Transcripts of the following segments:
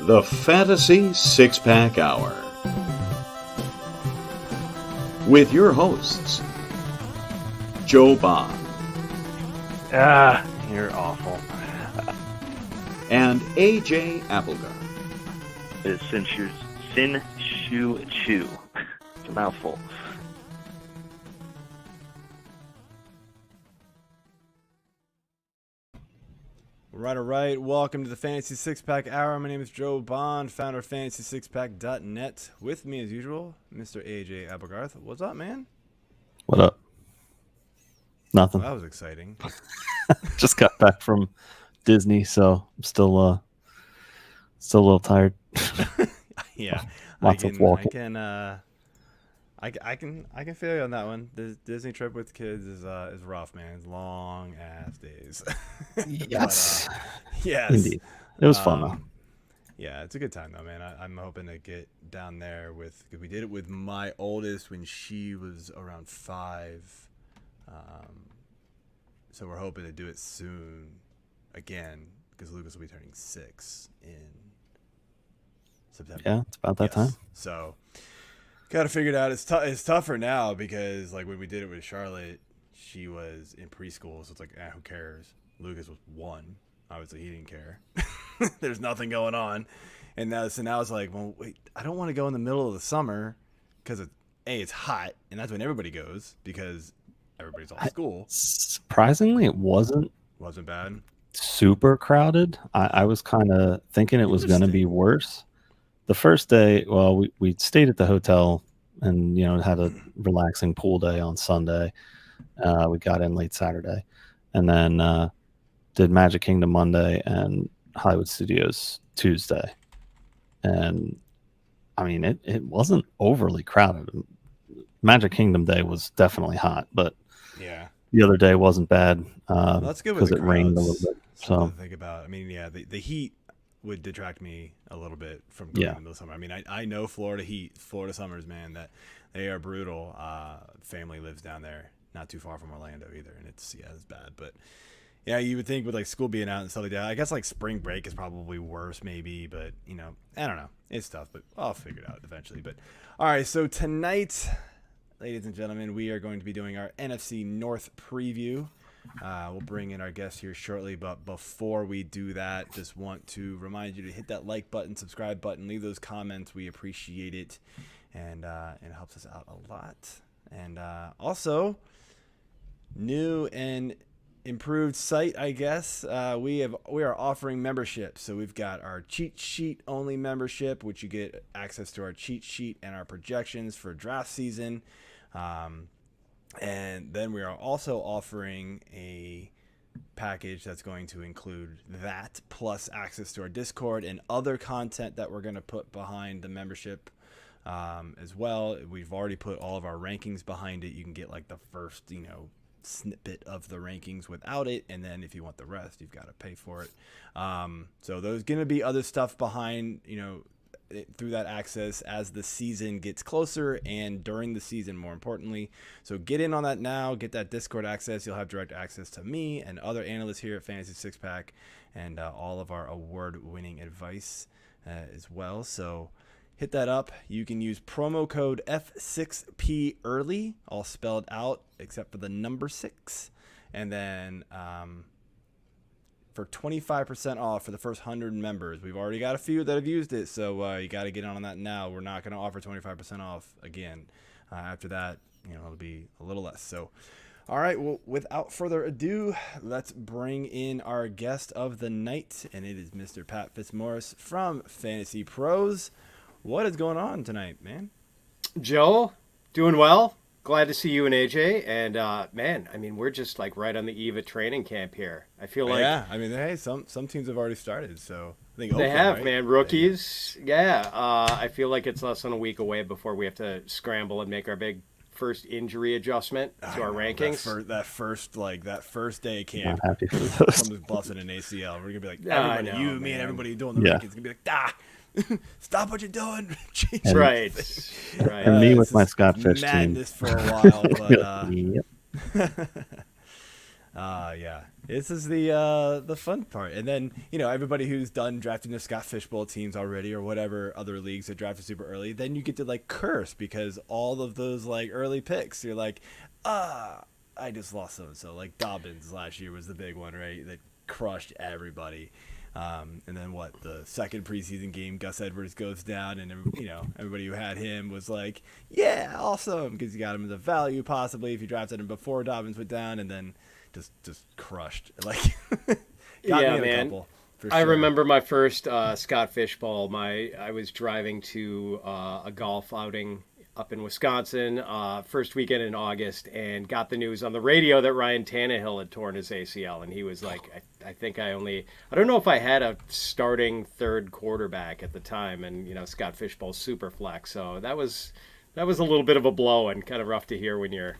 The Fantasy Six-Pack Hour. With your hosts, Joe Bond. You're awful. And AJ Applegarth. It's Sin Shu Chu. It's a mouthful. All right. Welcome to the Fantasy Six-Pack Hour. My name is Joe Bond, founder of FantasySixPack.net. With me, as usual, Mr. AJ Applegarth. What's up, man? What up? Nothing. Well, that was exciting. Just got back from Disney, so I'm still a little tired. Yeah, Lots of walking. I can feel you on that one. The Disney trip with kids is rough, man. It's long ass days. Yes. Yes. Indeed. It was fun though. Yeah, it's a good time though, man. I'm hoping to get down there because we did it with my oldest when she was around 5. So we're hoping to do it soon again because Lucas will be turning 6 in September. Yeah, it's about that time. So got to figure it out. It's tougher now because like when we did it with Charlotte, she was in preschool, so it's like, who cares? Lucas was 1. Obviously, he didn't care. There's nothing going on, and now it's like, well, wait, I don't want to go in the middle of the summer because it's hot, and that's when everybody goes because everybody's off school. Surprisingly, it wasn't bad. Super crowded. I was kind of thinking it was going to be worse. The first day, well, we stayed at the hotel and, had a relaxing pool day on Sunday. We got in late Saturday and then did Magic Kingdom Monday and Hollywood Studios Tuesday. And, I mean, it wasn't overly crowded. Magic Kingdom Day was definitely hot, but yeah, the other day wasn't bad that's good because it rained a little bit. So to think about. I mean, yeah, the heat would detract me a little bit from going in the middle of summer. I mean, I know Florida summers, man, that they are brutal. Family lives down there, not too far from Orlando either, and it's bad. But yeah, you would think with like school being out and stuff like that, I guess like spring break is probably worse, maybe. But I don't know, it's tough, but I'll figure it out eventually. But all right, so tonight, ladies and gentlemen, we are going to be doing our NFC North preview. We'll bring in our guest here shortly, but before we do that, just want to remind you to hit that like button, subscribe button, leave those comments. We appreciate it, and it helps us out a lot. And also, new and improved site, I guess. We are offering memberships. So we've got our cheat sheet only membership, which you get access to our cheat sheet and our projections for draft season. And then we are also offering a package that's going to include that plus access to our Discord and other content that we're going to put behind the membership as well. We've already put all of our rankings behind it. You can get like the first, snippet of the rankings without it. And then if you want the rest, you've got to pay for it. So there's going to be other stuff behind, through that access as the season gets closer and during the season, more importantly. So get in on that now, get that Discord access. You'll have direct access to me and other analysts here at Fantasy Six Pack and all of our award-winning advice as well. So hit that up. You can use promo code F6P early, all spelled out except for the number 6. And then for 25% off for the first 100 members. We've already got a few that have used it, so you got to get on that now. We're not going to offer 25% off again. After that, it'll be a little less. So, all right, well, without further ado, let's bring in our guest of the night, and it is Mr. Pat Fitzmaurice from Fantasy Pros. What is going on tonight, man? Joe, doing well. Glad to see you and AJ. And, man, I mean, we're just, like, right on the eve of training camp here. I feel like... Yeah, I mean, hey, some teams have already started, so... I think they Oakland, have, right? man. Rookies. Yeah. I feel like it's less than a week away before we have to scramble and make our big first injury adjustment to our rankings. That first day of camp. I'm happy for those. Someone's busting an ACL. We're going to be like, everybody, me and everybody doing the rankings. Going to be like, stop what you're doing. Right. And me with my Scott Fish madness team. For a while, but Yep. Yeah. This is the fun part. And then, everybody who's done drafting the Scott Fishbowl teams already or whatever other leagues that drafted super early, then you get to like curse because all of those like early picks, you're like, I just lost so-and-so. Like Dobbins last year was the big one, right? That crushed everybody. And then the second preseason game, Gus Edwards goes down, and everybody who had him was like, yeah, awesome, because you got him as a value possibly if you drafted him before Dobbins went down, and then just crushed. Like, got me in a couple. I remember my first Scott Fishbowl. I was driving to a golf outing up in Wisconsin, first weekend in August, and got the news on the radio that Ryan Tannehill had torn his ACL, and he was like, I think I don't know if I had a starting third quarterback at the time, and Scott Fishbowl's super flex, so that was a little bit of a blow and kind of rough to hear when you're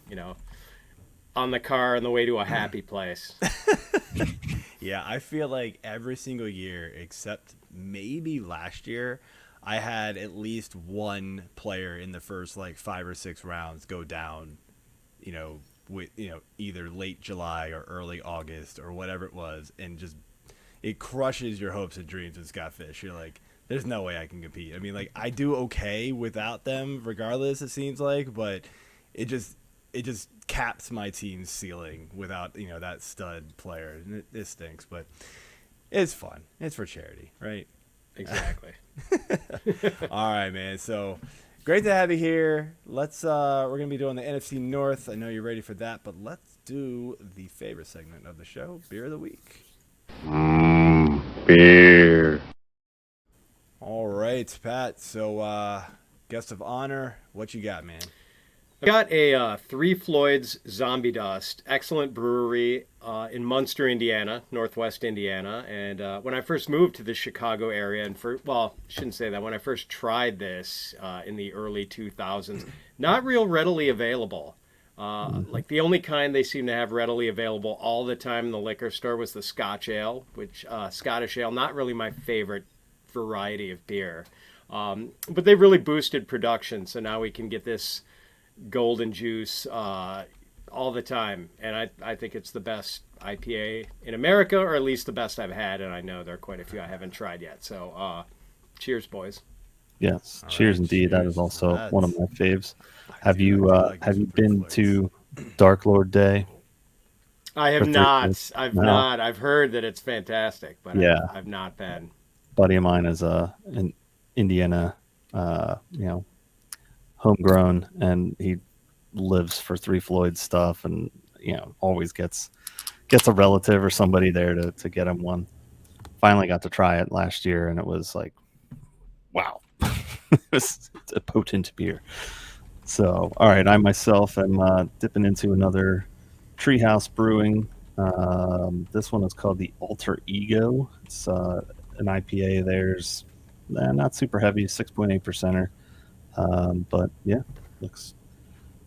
on the car on the way to a happy place. Yeah, I feel like every single year except maybe last year, I had at least one player in the first like 5 or 6 rounds go down, with either late July or early August or whatever it was, and just it crushes your hopes and dreams with Scott Fish. You're like, there's no way I can compete. I mean, like, I do okay without them regardless, it seems like, but it just caps my team's ceiling without that stud player. And it stinks, but it's fun. It's for charity, right? Exactly. All right, man. So great to have you here. We're gonna be doing the NFC North. I know you're ready for that, but let's do the favorite segment of the show, Beer of the Week. Beer. All right, Pat. So guest of honor, what you got, man? I got a Three Floyds Zombie Dust, excellent brewery in Munster, Indiana, Northwest Indiana. And when I first moved to the Chicago area, shouldn't say that. When I first tried this in the early 2000s, not real readily available. Like the only kind they seem to have readily available all the time in the liquor store was the Scotch Ale, which Scottish Ale, not really my favorite variety of beer. But they really boosted production, so now we can get this golden juice all the time, and I think it's the best IPA in America, or at least the best I've had, and I know there are quite a few I haven't tried yet. So cheers, boys. Yes, all cheers right, indeed. cheers. That is also one of my faves. I feel like Have you it's been Floyds. to Dark Lord Day? I have For not. Thursdays? I've No. not. I've heard that it's fantastic, but Yeah. I've not been. Buddy of mine is an Indiana, homegrown, and he lives for Three Floyd stuff, and always gets a relative or somebody there to get him one. Finally got to try it last year, and it was like, wow. It's a potent beer. So, all right, I myself am dipping into another Treehouse Brewing. This one is called the Alter Ego. It's an IPA. There's not super heavy, 6.8%. But yeah,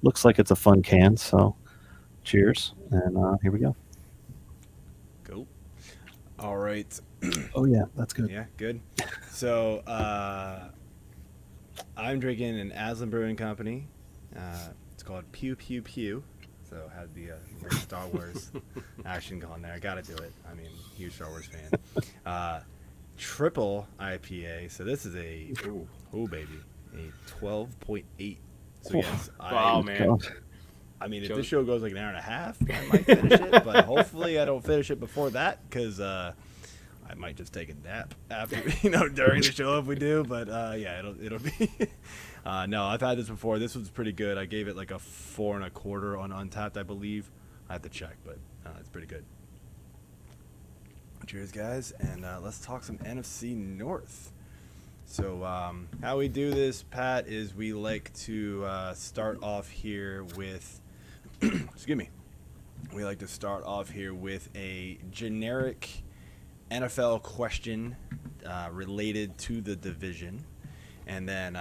looks like it's a fun can. So, cheers, and here we go. Cool. All right. Oh yeah, that's good. Yeah, good. So I'm drinking an Aslan Brewing Company. It's called Pew Pew Pew. So it has the great Star Wars action going there. I gotta do it. I mean, huge Star Wars fan. Triple IPA. So this is a baby, a 12.8. So yes, Wow, man. I mean, if this show goes like an hour and a half, I might finish it. But hopefully, I don't finish it before that, because I might just take a nap after, during the show if we do. But yeah, it'll be. No, I've had this before. This was pretty good. I gave it like a 4 1/4 on Untapped, I believe. I have to check, but it's pretty good. Cheers, guys, and let's talk some NFC North. So how we do this, Pat, is we like to start off here with, excuse me, we like to start off here with a generic NFL question related to the division, and then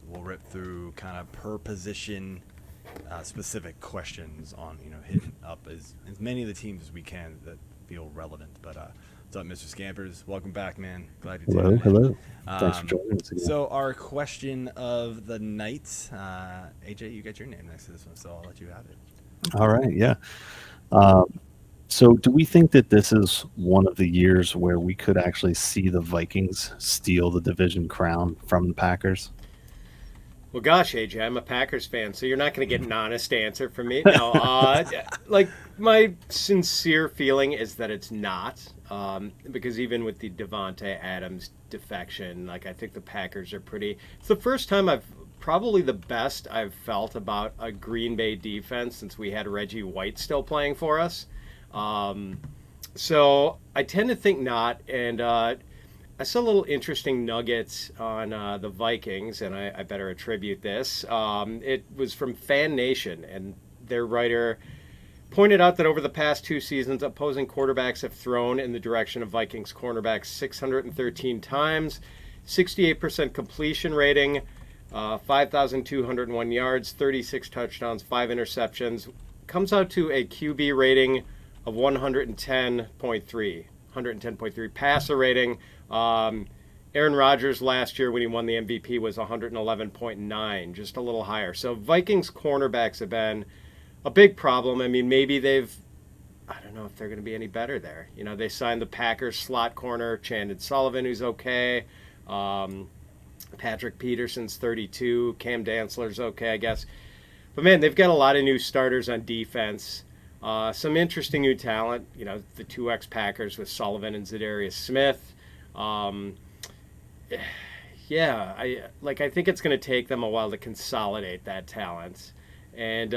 we'll rip through kind of per position specific questions on, hitting up as many of the teams as we can that feel relevant. But what's up, Mr. Scampers? Welcome back, man. Glad you're doing it. Hello. Thanks for joining us again. So our question of the night, AJ, you got your name next to this one, so I'll let you have it. All right, yeah. So, do we think that this is one of the years where we could actually see the Vikings steal the division crown from the Packers? Well, gosh, AJ, I'm a Packers fan, so you're not going to get an honest answer from me. No, like my sincere feeling is that it's not, because even with the Devontae Adams defection, like I think the Packers are pretty. It's the first time probably the best I've felt about a Green Bay defense since we had Reggie White still playing for us. So I tend to think not, and I saw a little interesting nuggets on the Vikings, and I better attribute this. It was from Fan Nation, and their writer pointed out that over the past 2 seasons, opposing quarterbacks have thrown in the direction of Vikings cornerbacks 613 times, 68% completion rating, 5,201 yards, 36 touchdowns, 5 interceptions. Comes out to a QB rating of 110.3 passer rating. Aaron Rodgers last year when he won the MVP was 111.9, just a little higher. So Vikings cornerbacks have been a big problem. I mean, maybe I don't know if they're going to be any better there. You know, they signed the Packers slot corner, Chandon Sullivan, who's okay. Patrick Peterson's 32. Cam Dantzler's okay, I guess. But man, they've got a lot of new starters on defense. Some interesting new talent. You know, the 2X Packers with Sullivan and Zadarius Smith. Yeah, I think it's going to take them a while to consolidate that talent. And,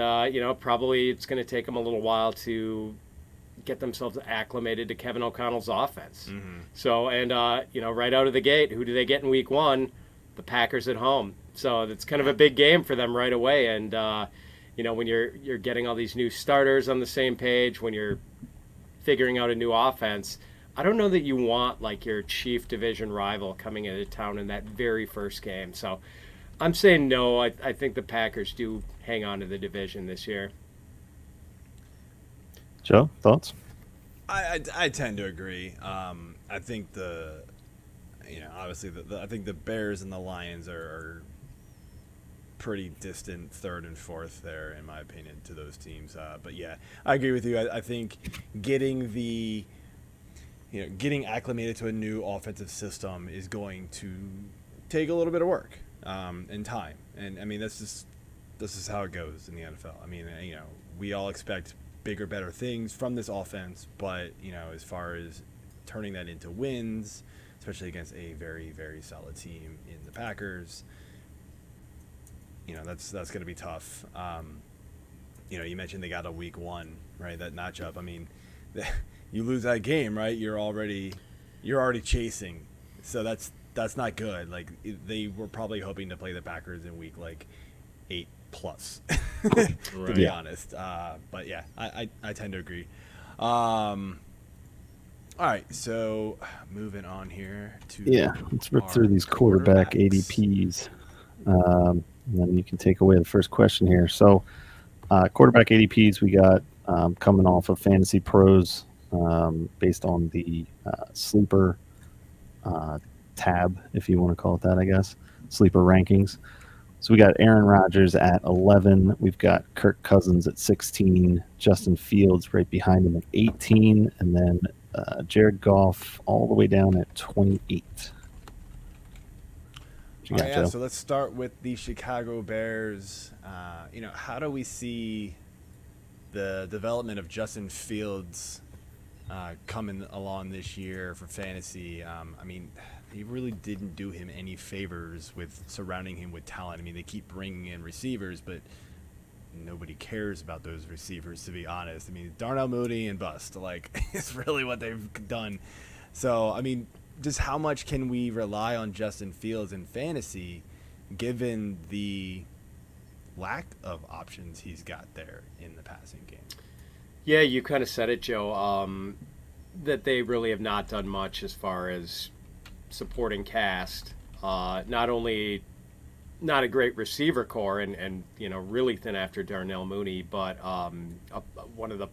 probably it's going to take them a little while to get themselves acclimated to Kevin O'Connell's offense. Mm-hmm. So, and, right out of the gate, who do they get in week 1? The Packers at home. So it's kind of a big game for them right away. And, when you're getting all these new starters on the same page, when you're figuring out a new offense, I don't know that you want like your chief division rival coming into town in that very first game. So I'm saying no. I think the Packers do hang on to the division this year. Joe, thoughts? I tend to agree. I think obviously I think the Bears and the Lions are pretty distant third and fourth there, in my opinion, to those teams. But yeah, I agree with you. I think getting acclimated to a new offensive system is going to take a little bit of work and time. And I mean, this is how it goes in the NFL. I mean, we all expect bigger, better things from this offense, but as far as turning that into wins, especially against a very, very solid team in the Packers, that's going to be tough. You mentioned they got a week 1, right? That matchup. I mean, you lose that game, right? You're already chasing, so that's not good. Like they were probably hoping to play the Packers in week 8 plus, to be honest. But yeah, I tend to agree. All right, so moving on here to let's rip through these quarterback ADPs. And then you can take away the first question here. So, quarterback ADPs we got coming off of Fantasy Pros based on the sleeper tab, if you want to call it that, I guess. Sleeper rankings. So we got Aaron Rodgers at 11. We've got Kirk Cousins at 16. Justin Fields right behind him at 18. And then Jared Goff all the way down at 28. So let's start with the Chicago Bears. How do we see the development of Justin Fields coming along this year for fantasy? I mean, he really didn't do him any favors with surrounding him with talent. I mean, they keep bringing in receivers, but nobody cares about those receivers, to be honest. I mean, Darnell, Mooney, and bust. It's really what they've done. So, I mean, just how much can we rely on Justin Fields in fantasy given the lack of options he's got there in the passing game? Yeah, you kind of said it, Joe, that they really have not done much as far as supporting cast. Not only not a great receiver core and really thin after Darnell Mooney, but one of the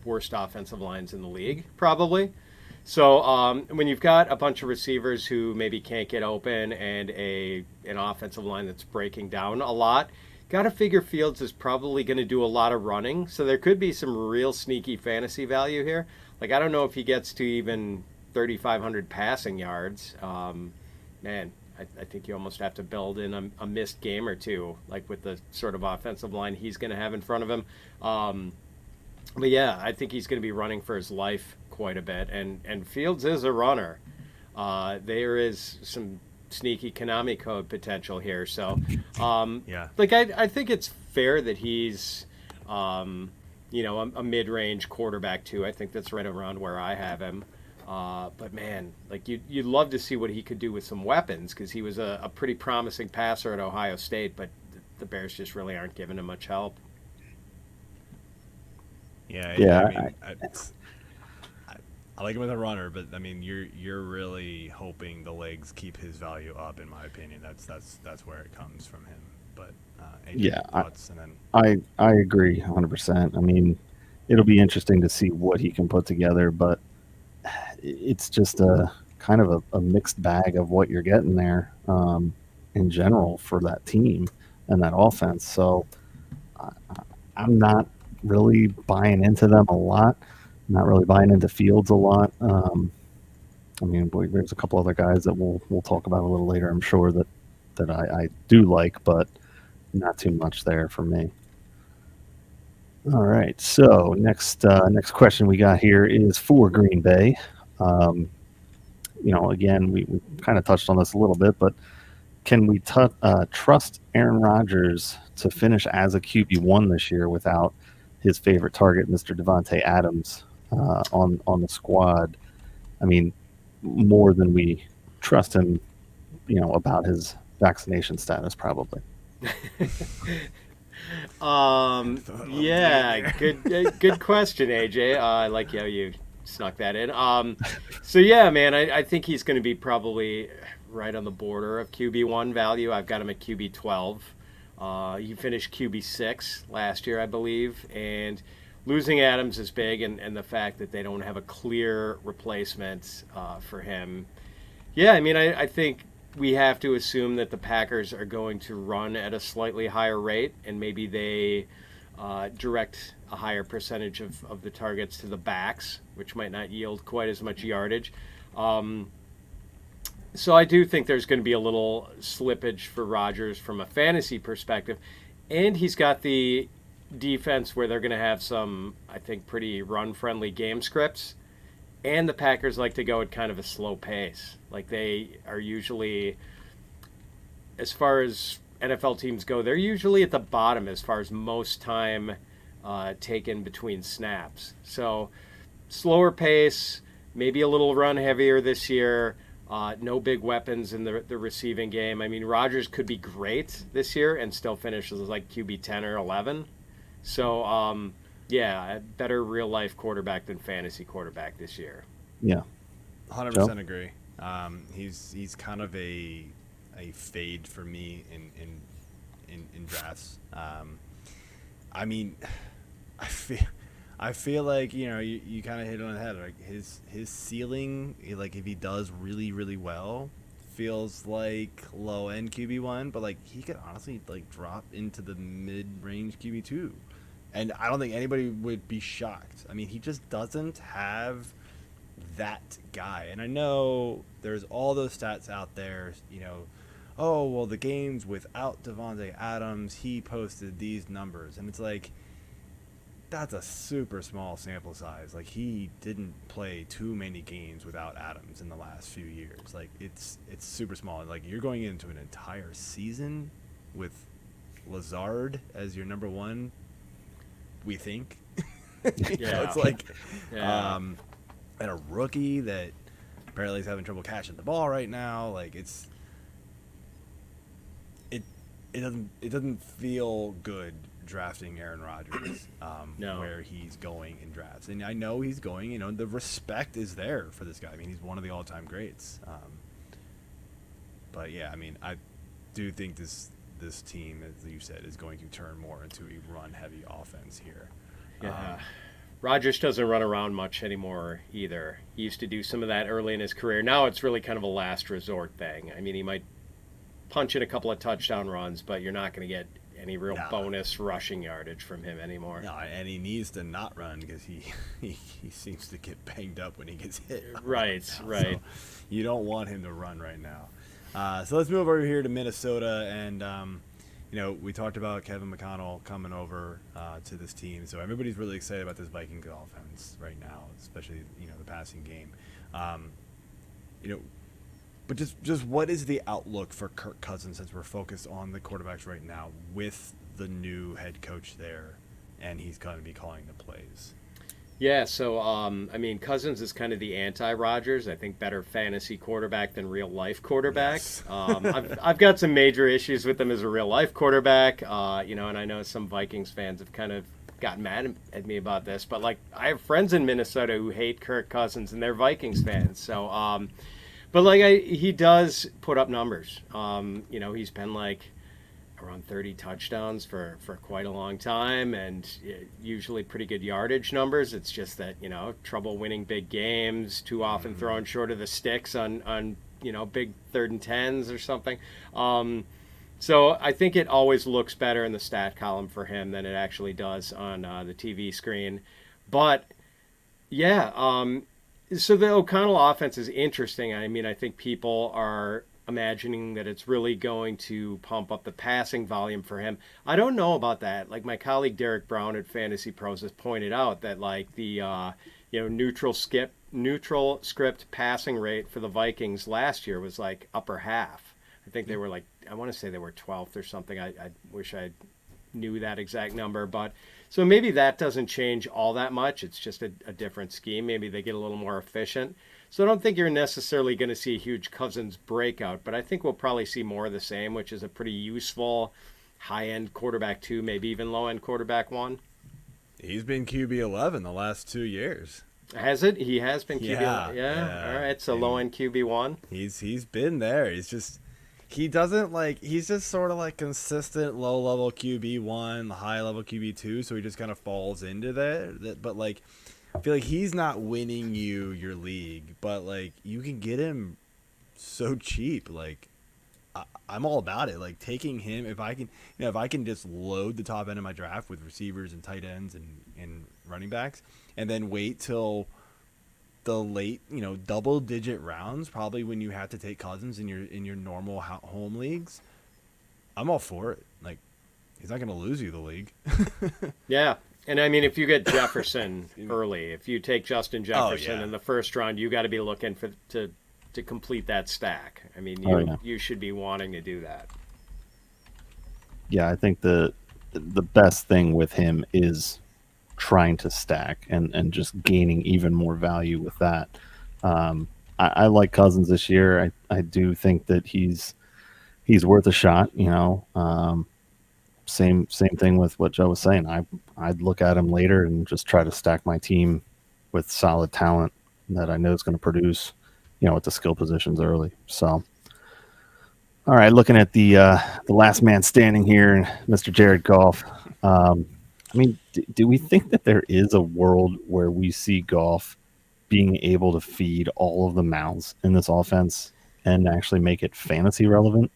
worst offensive lines in the league, probably. So when you've got a bunch of receivers who maybe can't get open and an offensive line that's breaking down a lot, got to figure Fields is probably going to do a lot of running, so there could be some real sneaky fantasy value here. Like, I don't know if he gets to even 3,500 passing yards. Man, I think you almost have to build in a missed game or two, like with the sort of offensive line he's going to have in front of him. But yeah, I think he's going to be running for his life quite a bit, and Fields is a runner. There is some sneaky Konami code potential here, so like I think it's fair that he's a mid-range quarterback too. I think that's right around where I have him. But man, like you'd love to see what he could do with some weapons, because he was a pretty promising passer at Ohio State, but the Bears just really aren't giving him much help. Yeah. I like him as a runner, but I mean, you're really hoping the legs keep his value up. In my opinion, that's where it comes from him. But AJ, thoughts, and then I agree 100%. I mean, it'll be interesting to see what he can put together, but it's just a kind of a mixed bag of what you're getting there in general for that team and that offense. So I'm not really buying into them a lot. Not really buying into Fields a lot. I mean, there's a couple other guys that we'll talk about a little later, I'm sure, that I do like, but not too much there for me. All right, so next question we got here is for Green Bay. Again, we kind of touched on this a little bit, but can we trust Aaron Rodgers to finish as a QB1 this year without his favorite target, Mr. Devontae Adams, on the squad? I mean, more than we trust him, about his vaccination status, probably. Yeah, good question, AJ. I like how you snuck that in. So yeah, man, I think he's going to be probably right on the border of QB1 value. I've got him at QB12. He finished QB6 last year, I believe, and losing Adams is big, and the fact that they don't have a clear replacement for him. Yeah, I mean, I think we have to assume that the Packers are going to run at a slightly higher rate, and maybe they direct a higher percentage of the targets to the backs, which might not yield quite as much yardage. So I do think there's going to be a little slippage for Rodgers from a fantasy perspective, and he's got the defense where they're going to have some, I think, pretty run-friendly game scripts, and the Packers like to go at kind of a slow pace. Like, they are usually, as far as NFL teams go, they're usually at the bottom as far as most time taken between snaps. So slower pace, maybe a little run heavier this year. No big weapons in the receiving game. I mean, Rodgers could be great this year and still finish as like QB 10 or 11. So, yeah, a better real-life quarterback than fantasy quarterback this year. Yeah. 100% agree. He's kind of a fade for me in drafts. I mean, I feel like, you kind of hit it on the head. Like his ceiling, like if he does really, really well, feels like low end QB1, but like he could honestly like drop into the mid-range QB2, and I don't think anybody would be shocked. I mean, he just doesn't have that guy, and I know there's all those stats out there. Oh well, the games without Devontae Adams, he posted these numbers, and it's like, that's a super small sample size. Like, he didn't play too many games without Adams in the last few years. Like, it's super small. Like, you're going into an entire season with Lazard as your number one, we think. It's like, and a rookie that apparently is having trouble catching the ball right now. Like, it doesn't feel good drafting Aaron Rodgers, No. where he's going in drafts. And I know he's going, the respect is there for this guy. I mean, he's one of the all-time greats. But yeah, I mean, I do think this team, as you said, is going to turn more into a run-heavy offense here. Yeah. Rodgers doesn't run around much anymore either. He used to do some of that early in his career. Now it's really kind of a last resort thing. I mean, he might punch in a couple of touchdown runs, but you're not going to get any real bonus rushing yardage from him anymore. No, and he needs to not run because he seems to get banged up when he gets hit. Right. So you don't want him to run right now. So let's move over here to Minnesota, and we talked about Kevin McConnell coming over to this team, so everybody's really excited about this Vikings offense right now, especially the passing game. But just what is the outlook for Kirk Cousins, since we're focused on the quarterbacks right now with the new head coach there, and he's going to be calling the plays? Yeah, so Cousins is kind of the anti-Rodgers. I think better fantasy quarterback than real life quarterback. Yes. I've got some major issues with him as a real life quarterback. And I know some Vikings fans have kind of gotten mad at me about this, but I have friends in Minnesota who hate Kirk Cousins, and they're Vikings fans. So, he does put up numbers. He's been around 30 touchdowns for quite a long time, and usually pretty good yardage numbers. It's just that, trouble winning big games, too often throwing short of the sticks on big 3rd and 10s or something. So I think it always looks better in the stat column for him than it actually does on the TV screen. But, yeah, so the O'Connell offense is interesting. I think people are imagining that it's really going to pump up the passing volume for him. I don't know about that. My colleague Derek Brown at Fantasy Pros has pointed out that the neutral script passing rate for the Vikings last year was upper half. I think they were I want to say they were 12th or something. I wish I knew that exact number, but so maybe that doesn't change all that much. It's just a different scheme. Maybe they get a little more efficient. So I don't think you're necessarily going to see a huge Cousins breakout, but I think we'll probably see more of the same, which is a pretty useful high-end quarterback 2, maybe even low-end quarterback 1. He's been QB 11 the last 2 years. Has it? He has been QB. Yeah. All right. So low-end QB 1. He's been there. He's just he's just sort of consistent low-level QB 1, high-level QB 2. So he just kind of falls into that. But I feel like he's not winning you your league, but you can get him so cheap. I'm all about it. Taking him, if I can just load the top end of my draft with receivers and tight ends and running backs, and then wait till the late double digit rounds, probably when you have to take Cousins in your normal home leagues, I'm all for it. He's not going to lose you the league. Yeah. And if you get Jefferson early, if you take Justin Jefferson in the first round, you got to be looking to complete that stack. You should be wanting to do that. Yeah, I think the best thing with him is trying to stack and just gaining even more value with that. I like Cousins this year. I do think that he's worth a shot. Same thing with what Joe was saying. I'd look at him later and just try to stack my team with solid talent that I know is going to produce, at the skill positions early. So, all right, looking at the last man standing here, Mr. Jared Goff. Do we think that there is a world where we see Goff being able to feed all of the mouths in this offense and actually make it fantasy relevant?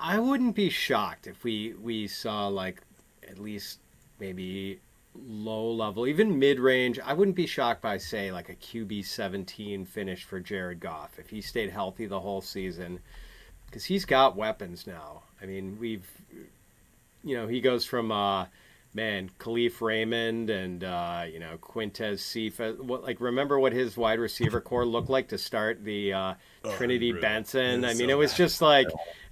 I wouldn't be shocked if we saw at least maybe low level, even mid range. I wouldn't be shocked by say a QB 17 finish for Jared Goff if he stayed healthy the whole season, because he's got weapons now. He goes from Khalif Raymond and Quintez Cephas. Remember what his wide receiver core looked like to start the Trinity Benson? It was just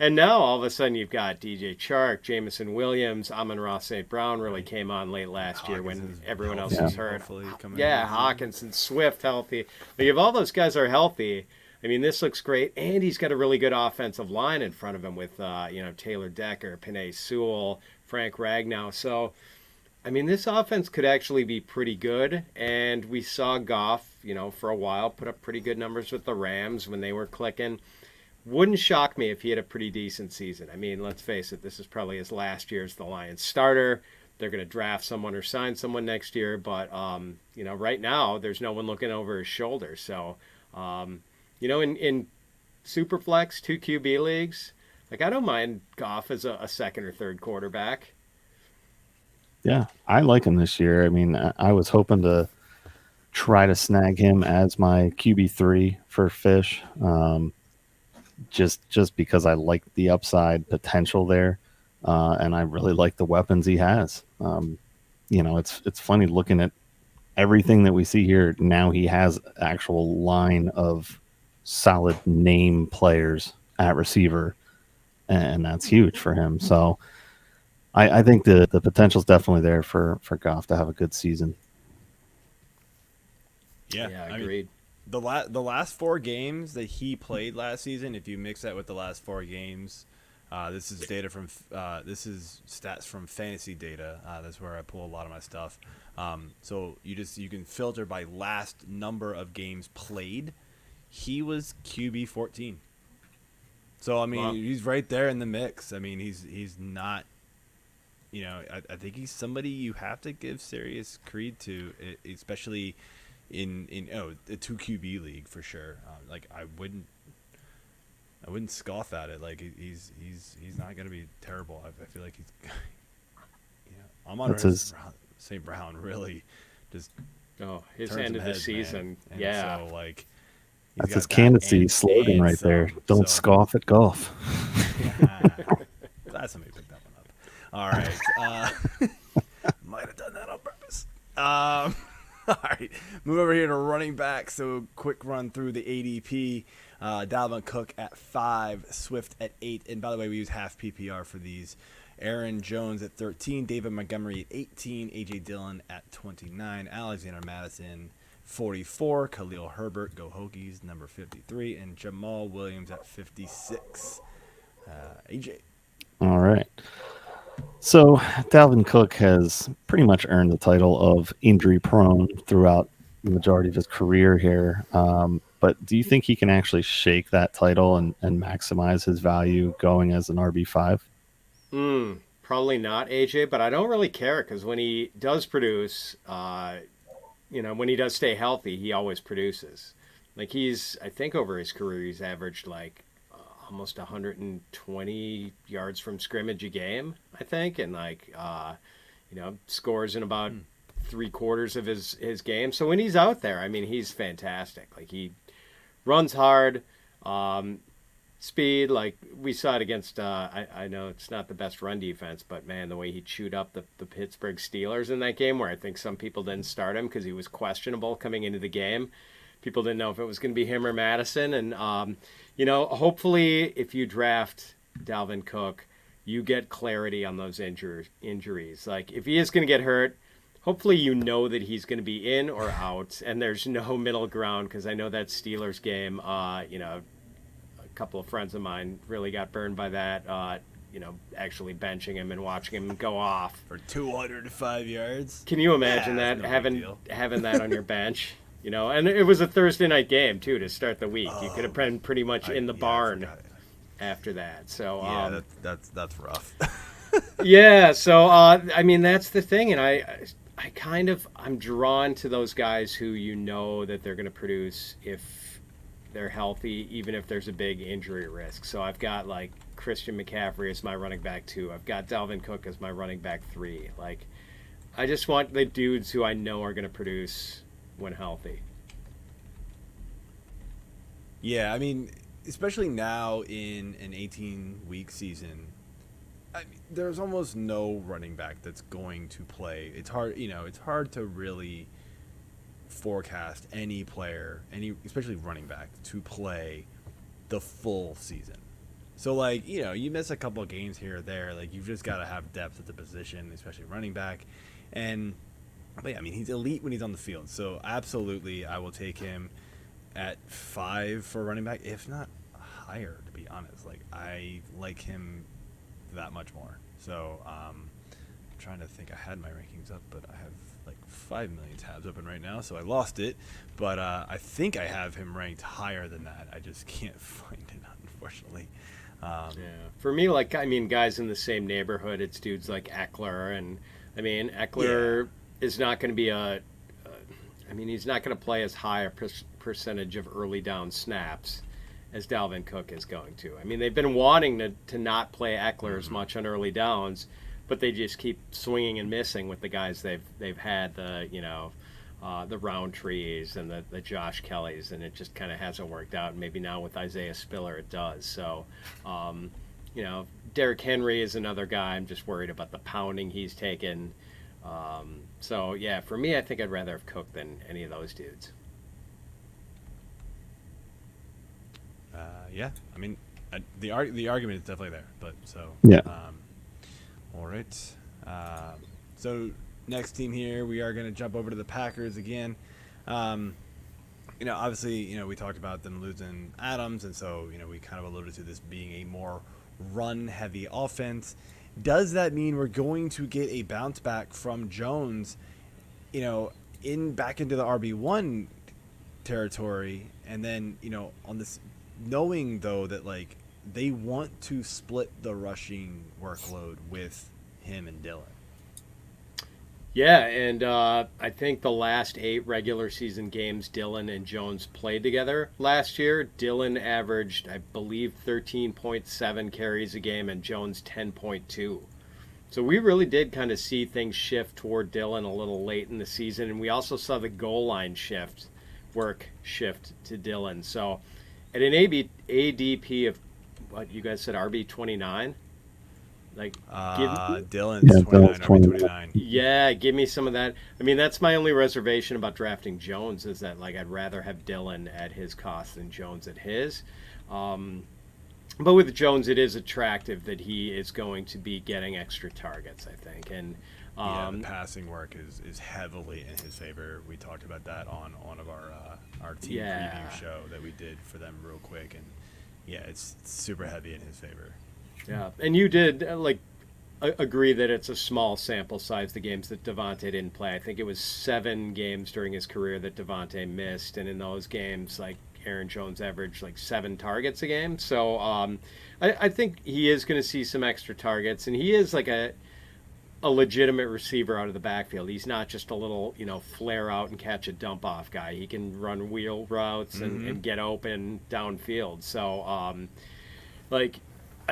and now all of a sudden you've got DJ Chark, Jamison Williams, Amon-Ra St. Brown really came on late last year when everyone else was hurt. Hockenson, Swift healthy. If all those guys are healthy, this looks great, and he's got a really good offensive line in front of him with Taylor Decker, Penei Sewell, Frank Ragnow. So, this offense could actually be pretty good, and we saw Goff, for a while put up pretty good numbers with the Rams when they were clicking. Wouldn't shock me if he had a pretty decent season. Let's face it, this is probably his last year as the Lions starter. They're going to draft someone or sign someone next year, but right now there's no one looking over his shoulder. So, in Superflex 2 QB leagues, Like, I don't mind Goff as a second or third quarterback. Yeah, I like him this year. I mean, I was hoping to try to snag him as my QB3 for Fish, just because I like the upside potential there, and I really like the weapons he has. It's funny looking at everything that we see here. Now he has actual line of solid name players at receiver, and that's huge for him. So I think the potential is definitely there for Goff to have a good season. Yeah, agreed. The last 4 games that he played last season, if you mix that with the last 4 games, this is stats from Fantasy Data. That's where I pull a lot of my stuff. So you can filter by last number of games played. He was QB 14. So I mean, wow. He's right there in the mix. I mean, he's not. I think he's somebody you have to give serious creed to, especially in a 2 QB league for sure. I wouldn't scoff at it. Like he's not going to be terrible. I feel like he's Amon-Ra St. Brown really just his end of the season. And yeah. So like that's his candidacy slogan right there. Don't scoff at Goff. Glad somebody picked that one up. All right. Might have done that on purpose. All right. Move over here to running back. So quick run through the ADP. Dalvin Cook at 5, Swift at 8. And by the way, we use half PPR for these. Aaron Jones at 13, David Montgomery at 18, AJ Dillon at 29, Alexander Madison 44, Khalil Herbert, go Hokies, number 53, and Jamal Williams at 56. AJ. All right. So Dalvin Cook has pretty much earned the title of injury prone throughout the majority of his career here. But do you think he can actually shake that title and maximize his value going as an RB5? Probably not, AJ, but I don't really care because when he does produce, when he does stay healthy, he always produces. Like I think over his career, he's averaged like almost 120 yards from scrimmage a game, I think, and scores in about 3/4 of his game. So when he's out there, I mean, he's fantastic. Like he runs hard, speed. Like we saw it against. I know it's not the best run defense, but man, the way he chewed up the Pittsburgh Steelers in that game, where I think some people didn't start him because he was questionable coming into the game. People didn't know if it was going to be him or Madison, and hopefully, if you draft Dalvin Cook, you get clarity on those injuries. Like if he is going to get hurt, hopefully you know that he's going to be in or out, and there's no middle ground. Because I know that Steelers game, a couple of friends of mine really got burned by that. Actually benching him and watching him go off for 205 yards. Can you imagine that having that on your bench? And it was a Thursday night game too to start the week. You could have been pretty much in the barn after that. So yeah, that's rough. Yeah. So I mean, that's the thing, and I'm drawn to those guys who that they're going to produce if they're healthy, even if there's a big injury risk. So I've got like Christian McCaffrey as my running back 2. I've got Dalvin Cook as my running back 3. Like, I just want the dudes who I know are going to produce when healthy. Yeah, I mean, especially now in an 18-week season, there's almost no running back that's going to play. It's hard, it's hard to really forecast any player, especially running back, to play the full season. So, like, you miss a couple of games here or there. Like, you've just got to have depth at the position, especially running back. But yeah, I mean, he's elite when he's on the field. So absolutely, I will take him at 5 for running back, if not higher, to be honest. Like, I like him that much more. So I'm trying to think. I had my rankings up, but I have like 5 million tabs open right now, so I lost it. But I think I have him ranked higher than that. I just can't find it, unfortunately. Yeah. For me, guys in the same neighborhood, it's dudes like Eckler. And, I mean, Eckler is not going to be he's not going to play as high a percentage of early down snaps as Dalvin Cook is going to. I mean, they've been wanting to not play Eckler as much on early downs, but they just keep swinging and missing with the guys they've had, the Roundtrees and the Josh Kellys, and it just kind of hasn't worked out. And maybe now with Isaiah Spiller it does. So, Derrick Henry is another guy. I'm just worried about the pounding he's taken. So, yeah, for me, I think I'd rather have Cook than any of those dudes. Yeah, I mean, the argument is definitely there, but so Yeah. All right. So next team here, we are going to jump over to the Packers again. Obviously, we talked about them losing Adams, and so we kind of alluded to this being a more run-heavy offense. Does that mean we're going to get a bounce back from Jones, back into the RB1 territory, and then on this, knowing though that like they want to split the rushing workload with him and Dillion? Yeah, and I think the last 8 regular season games Dillion and Jones played together last year, Dillion averaged, I believe, 13.7 carries a game and Jones 10.2. So we really did kind of see things shift toward Dillion a little late in the season, and we also saw the goal line shift to Dillion. So at an ADP of, what you guys said, RB 29? Dillon's 29, RB 29. Yeah, give me some of that. I mean, that's my only reservation about drafting Jones, is that I'd rather have Dillion at his cost than Jones at his. But with Jones, it is attractive that he is going to be getting extra targets, I think. And the passing work is heavily in his favor. We talked about that on one of our team preview show that we did for them real quick, and it's super heavy in his favor. Yeah, and you did agree that it's a small sample size, the games that Devontae didn't play. I think it was 7 games during his career that Devontae missed, and in those games, Aaron Jones averaged 7 targets a game. So I think he is going to see some extra targets, and he is a legitimate receiver out of the backfield. He's not just a little, flare out and catch a dump off guy. He can run wheel routes and get open downfield. So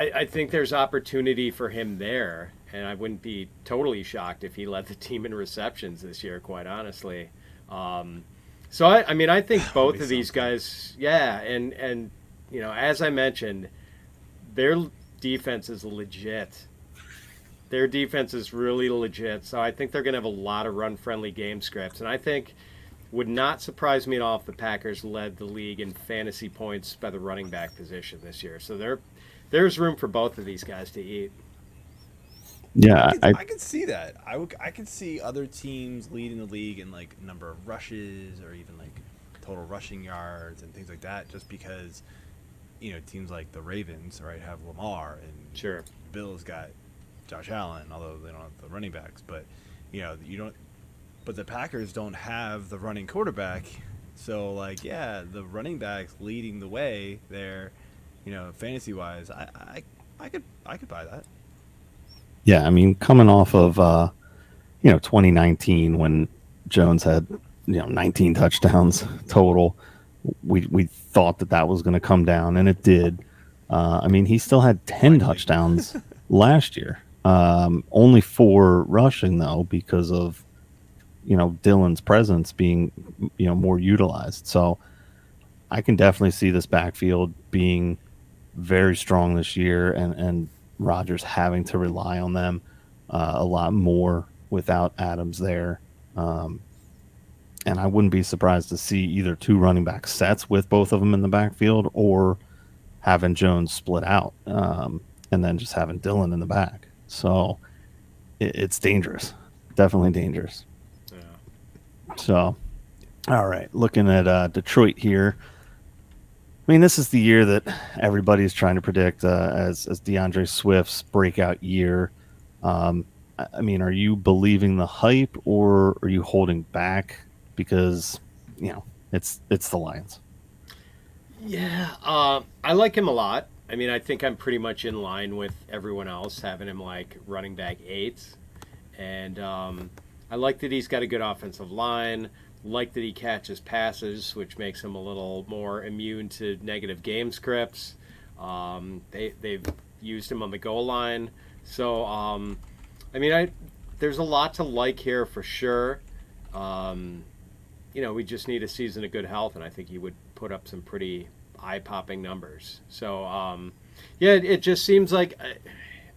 I think there's opportunity for him there, and I wouldn't be totally shocked if he led the team in receptions this year, quite honestly. So I think both of these guys, and as I mentioned, their defense is legit. Their defense is really legit, so I think they're going to have a lot of run-friendly game scripts, and I think would not surprise me at all if the Packers led the league in fantasy points by the running back position this year. So there's room for both of these guys to eat. Yeah, I could see that. I could see other teams leading the league in number of rushes or even total rushing yards and things like that, just because teams like the Ravens have Lamar, and sure, Bills got Josh Allen, although they don't have the running backs, but you don't. But the Packers don't have the running quarterback, so the running backs leading the way there, fantasy wise, I could buy that. Yeah, I mean, coming off of 2019 when Jones had 19 touchdowns total, we thought that was going to come down, and it did. I mean, he still had 10 touchdowns last year. Only 4 rushing though, because of Dillon's presence being more utilized. So I can definitely see this backfield being very strong this year, and Rodgers having to rely on them a lot more without Adams there. And I wouldn't be surprised to see either 2 running back sets with both of them in the backfield, or having Jones split out and then just having Dillion in the back. So it's dangerous, definitely dangerous. Yeah. So, all right, looking at Detroit here. I mean, this is the year that everybody's trying to predict as DeAndre Swift's breakout year. I mean, are you believing the hype, or are you holding back because it's the Lions? Yeah, I like him a lot. I mean, I think I'm pretty much in line with everyone else, having him running back 8. And I like that he's got a good offensive line. like that he catches passes, which makes him a little more immune to negative game scripts. They've used him on the goal line. So, there's a lot to like here for sure. We just need a season of good health, and I think he would put up some pretty eye-popping numbers. So, it just seems like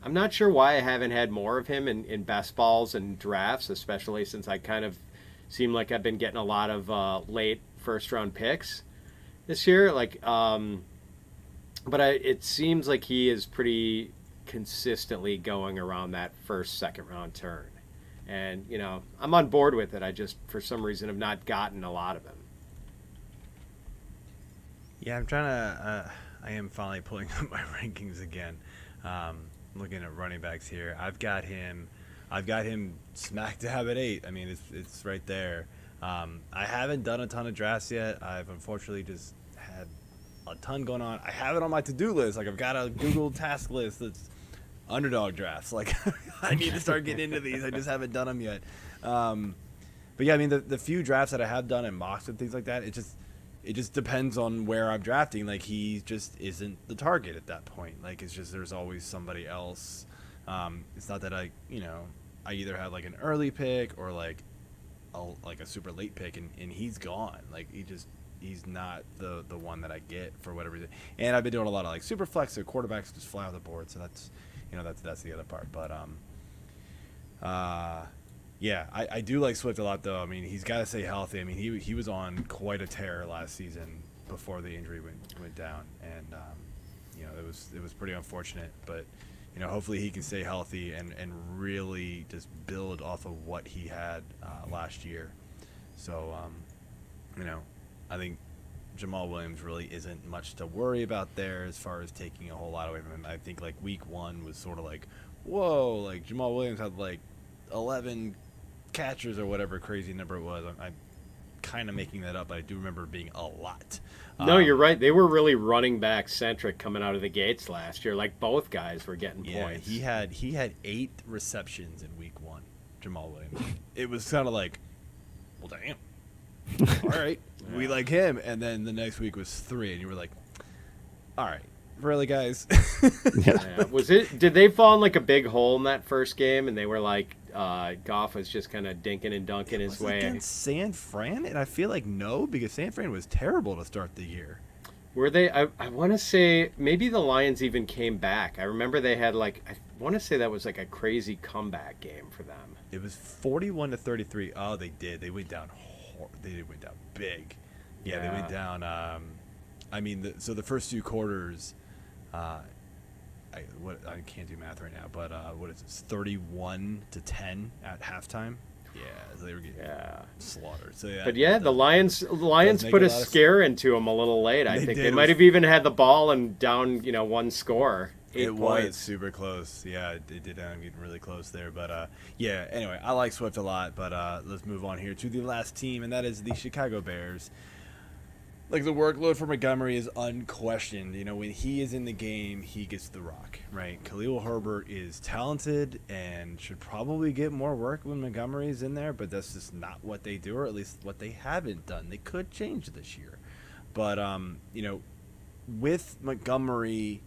I'm not sure why I haven't had more of him in best balls and drafts, especially since I kind of seem like I've been getting a lot of late first-round picks this year. It seems like he is pretty consistently going around that first, second-round turn. And, I'm on board with it. I just, for some reason, have not gotten a lot of him. Yeah, I'm trying to. I am finally pulling up my rankings again. Looking at running backs here, I've got him smack dab at 8. I mean, it's right there. I haven't done a ton of drafts yet. I've unfortunately just had a ton going on. I have it on my to-do list. Like, I've got a Google task list that's underdog drafts. Like, I need to start getting into these. I just haven't done them yet. But yeah, I mean, the few drafts that I have done in mocks and things like that, it just depends on where I'm drafting. Like, he just isn't the target at that point. Like, it's just there's always somebody else. It's not that I either have like an early pick or like a super late pick, and he's gone. Like, he's not the one that I get for whatever reason. And I've been doing a lot of like super flex, so quarterbacks just fly off the board. So that's the other part. But yeah, I do like Swift a lot, though. I mean, he's got to stay healthy. I mean, he was on quite a tear last season before the injury went down, and it was pretty unfortunate. But hopefully he can stay healthy and really just build off of what he had last year. So I think Jamal Williams really isn't much to worry about there as far as taking a whole lot away from him. I think like week 1 was sort of like, whoa, like Jamal Williams had like 11 catchers or whatever crazy number it was. I'm kind of making that up, but I do remember it being a lot. No, you're right. They were really running back centric coming out of the gates last year. Like, both guys were getting points. He had 8 receptions in week 1, Jamal Williams. It was kind of like, well, damn. All right, we like him. And then the next week was 3, and you were like, all right, really, guys? Yeah. Did they fall in like a big hole in that first game, and they were like, Goff was just kind of dinking and dunking his way against San Fran? And I feel like no, because San Fran was terrible to start the year. Were they? I want to say maybe the Lions even came back. I remember they had I want to say that was like a crazy comeback game for them. It was 41-33. Oh, they did. They went down. They went down big. Yeah, they went down. So the first 2 quarters. I can't do math right now, but what is it? 31-10 at halftime. Yeah, so they were getting slaughtered. So yeah, but yeah, the Lions put a scare into them a little late. I think they might have even had the ball and down 1 score. 8 points. Was super close. Yeah, it did end up getting really close there. But yeah, anyway, I like Swift a lot. But let's move on here to the last team, and that is the Chicago Bears. Like, the workload for Montgomery is unquestioned. When he is in the game, he gets the rock, right? Khalil Herbert is talented and should probably get more work when Montgomery is in there, but that's just not what they do, or at least what they haven't done. They could change this year. But, with Montgomery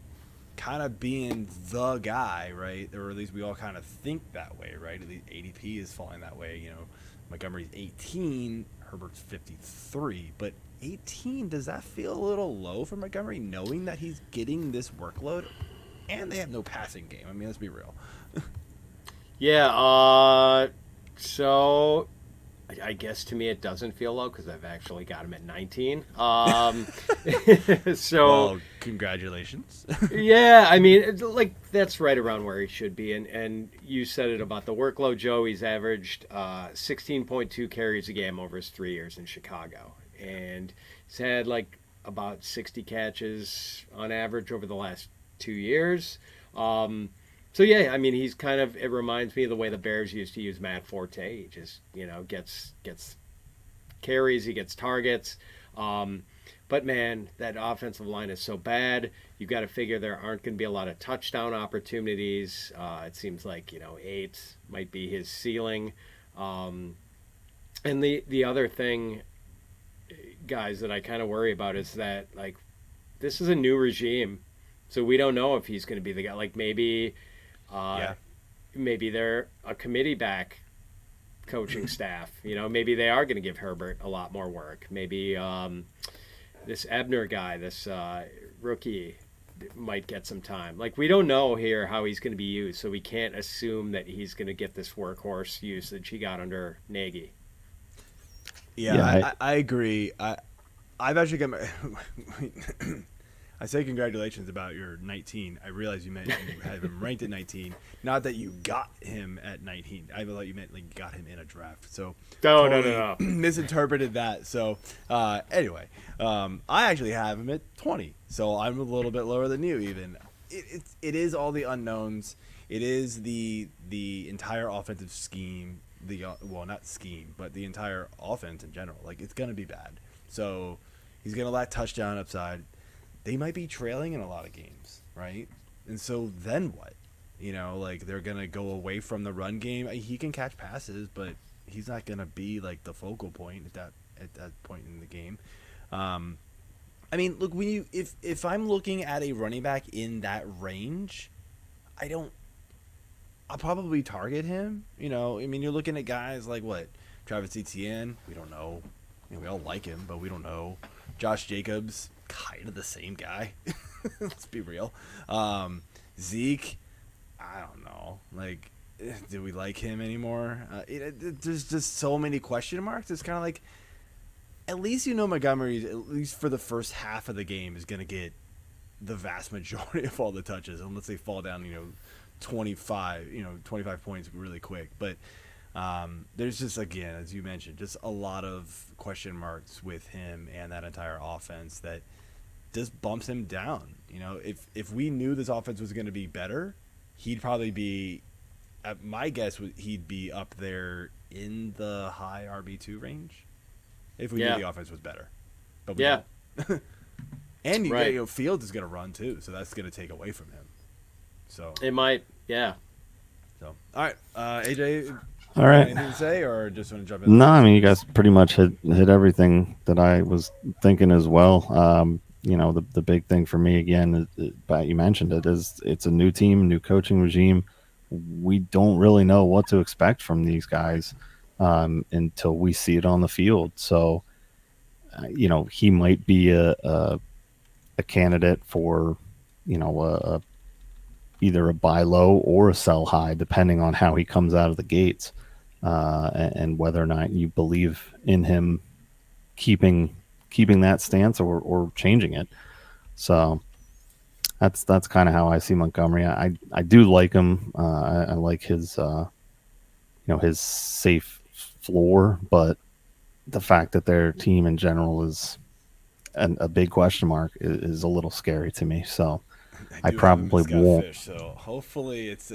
kind of being the guy, right, or at least we all kind of think that way, right? At least ADP is falling that way. Montgomery's 18, Herbert's 53, but 18, does that feel a little low for Montgomery, knowing that he's getting this workload and they have no passing game? I mean, let's be real. Yeah, so I guess to me it doesn't feel low because I've actually got him at 19. So, well, congratulations. Yeah, I mean, that's right around where he should be. And you said it about the workload, Joe. He's averaged 16.2 carries a game over his 3 years in Chicago. And he's had about 60 catches on average over the last 2 years. So yeah, I mean, he's it reminds me of the way the Bears used to use Matt Forte. He just, gets carries, he gets targets. But man, that offensive line is so bad. You've got to figure there aren't going to be a lot of touchdown opportunities. It seems like, 8 might be his ceiling. And the other thing, guys, that I kind of worry about is that, like, this is a new regime, so we don't know if he's going to be the guy. Like, maybe maybe they're a committee back coaching staff. You know, maybe they are going to give Herbert a lot more work. Maybe this Ebner guy, this rookie, might get some time. Like, we don't know here how he's going to be used, so we can't assume that he's going to get this workhorse usage he got under Nagy. Yeah, I agree. I've actually got my. I say congratulations about your 19. I realize you meant you had him ranked at 19. Not that you got him at 19. I thought you meant like you got him in a draft. So No. misinterpreted that. So anyway, I actually have him at 20. So I'm a little bit lower than you even. It is all the unknowns. It is the entire offensive scheme. Well, not scheme, but the entire offense in general. Like, it's gonna be bad. So he's gonna lack touchdown upside. They might be trailing in a lot of games, right? And so then what? You know, like, they're going to go away from the run game. He can catch passes, but he's not going to be, like, the focal point at that point in the game. I mean, look, when if I'm looking at a running back in that range, I'll probably target him. You know, I mean, you're looking at guys like, what? Travis Etienne, we don't know. I mean, we all like him, but we don't know. Josh Jacobs, kind of the same guy. Let's be real. Zeke, I don't know. Like, do we like him anymore? There's just so many question marks. It's kind of like, at least you know Montgomery, at least for the first half of the game, is going to get the vast majority of all the touches, unless they fall down, 25 points really quick. But there's just, again, as you mentioned, just a lot of question marks with him and that entire offense that just bumps him down. You know, if we knew this offense was going to be better, he'd probably be, my guess, he'd be up there in the high RB2 range if we knew the offense was better. But we don't. And Fields is going to run too, so that's going to take away from him. So it might, yeah. So, all right, AJ. All right. Anything to say, or just want to jump in? No, I mean, you guys pretty much hit everything that I was thinking as well. The big thing for me, again, but you mentioned it, is it's a new team, new coaching regime. We don't really know what to expect from these guys until we see it on the field. So, he might be a candidate for, either a buy low or a sell high, depending on how he comes out of the gates. And whether or not you believe in him keeping that stance or changing it. So that's kind of how I see Montgomery. I do like him. I like his his safe floor, but the fact that their team in general is a big question mark is a little scary to me. So I probably won't. Fish, so hopefully it's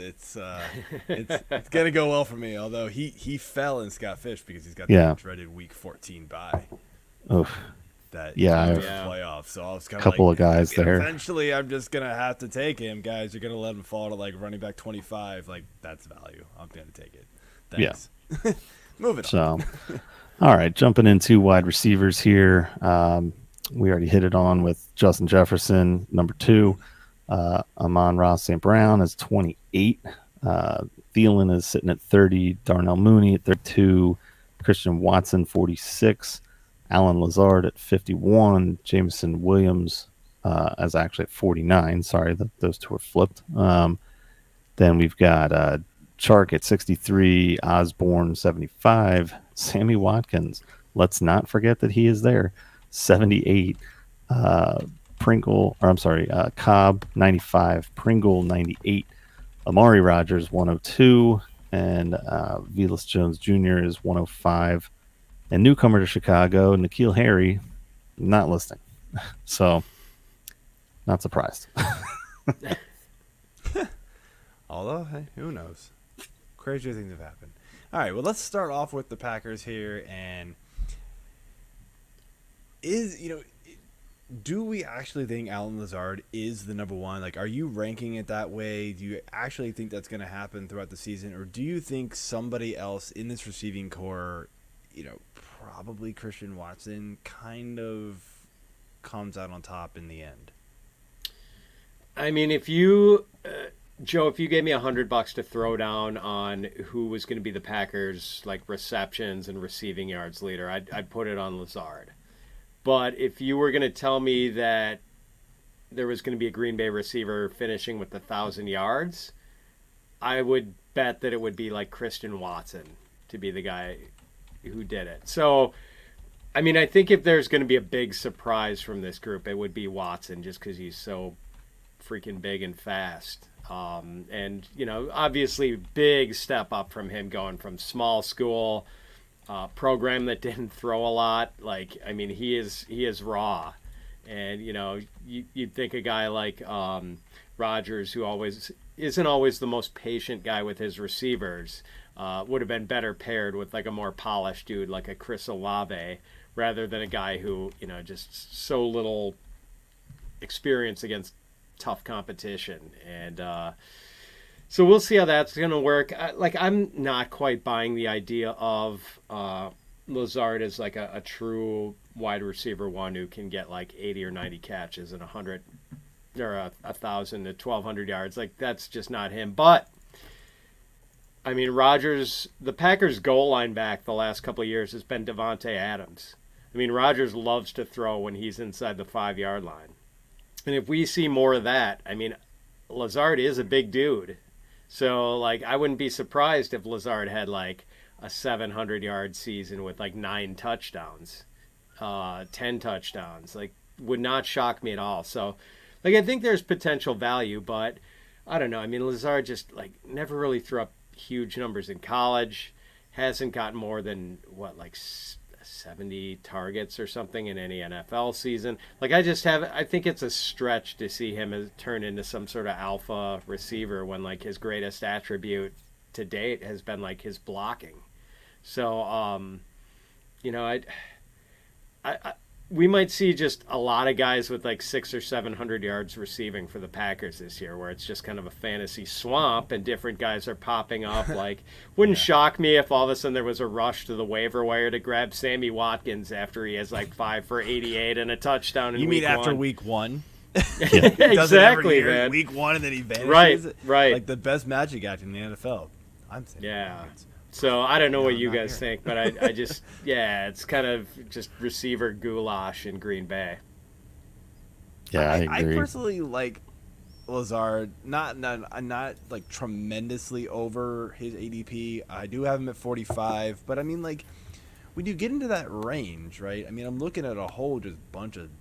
gonna go well for me. Although he fell in Scott Fish because he's got the dreaded Week 14 bye. Oof. That playoff. So I was kind of couple of guys there. Eventually, I'm just gonna have to take him, guys. You're gonna let him fall to like running back 25. Like, that's value. I'm gonna take it. Thanks. Yeah. Moving on. So, all right, jumping into wide receivers here. We already hit it on with Justin Jefferson, number 2. Amon-Ra St. Brown is 28. Thielen is sitting at 30. Darnell Mooney at 32. Christian Watson, 46. Alan Lazard at 51. Jameson Williams as actually at 49. Sorry, those two are flipped. Then we've got Chark at 63. Osborne, 75. Sammy Watkins, let's not forget that he is there, 78. Cobb, 95. Pringle, 98. Amari Rodgers, 102. And Velus Jones Jr. is 105. And newcomer to Chicago, N'Keal Harry, not listing. So, not surprised. Although, hey, who knows? Crazier things have happened. All right, well, let's start off with the Packers here. And do we actually think Alan Lazard is the number 1? Like, are you ranking it that way? Do you actually think that's going to happen throughout the season? Or do you think somebody else in this receiving core probably Christian Watson kind of comes out on top in the end. I mean, if you, Joe, if you gave me $100 to throw down on who was going to be the Packers' like receptions and receiving yards leader, I'd put it on Lazard. But if you were going to tell me that there was going to be a Green Bay receiver finishing with 1,000 yards, I would bet that it would be like Christian Watson to be the guy who did it. So, I mean, I think if there's going to be a big surprise from this group, it would be Watson, just because he's so freaking big and fast. And, obviously big step up from him going from small school, program that didn't throw a lot. Like, I mean, he is raw. And, you'd think a guy like Rodgers, who isn't always the most patient guy with his receivers, would have been better paired with like a more polished dude like a Chris Olave, rather than a guy who, just so little experience against tough competition. And so we'll see how that's going to work. I'm not quite buying the idea of Lazard as like a true wide receiver one who can get like 80 or 90 catches and 100 or 1,000 to 1,200 yards. Like, that's just not him. But I mean, Rodgers, the Packers' goal line back the last couple of years has been Devontae Adams. I mean, Rodgers loves to throw when he's inside the 5-yard line. And if we see more of that, I mean, Lazard is a big dude. So, like, I wouldn't be surprised if Lazard had like a 700-yard season with like 9 touchdowns, 10 touchdowns. Like, would not shock me at all. So, like, I think there's potential value, but I don't know. I mean, Lazard just like never really threw up huge numbers in college, hasn't gotten more than 70 targets or something in any NFL season. Like, I think it's a stretch to see him turn into some sort of alpha receiver when like his greatest attribute to date has been like his blocking. So we might see just a lot of guys with like 600 or 700 yards receiving for the Packers this year, where it's just kind of a fantasy swamp and different guys are popping up. Like, wouldn't shock me if all of a sudden there was a rush to the waiver wire to grab Sammy Watkins after he has like 5 for 88 and a touchdown in week 1. You mean after week 1? Exactly, man. Week 1 and then he vanishes. Right. Like the best magic act in the NFL. I'm saying. Yeah. So I don't know what you guys think, but I just, it's kind of just receiver goulash in Green Bay. Yeah, I agree. I personally like Lazard, not like tremendously over his ADP. I do have him at 45, but I mean, like, when you get into that range, right? I mean, I'm looking at a whole just bunch of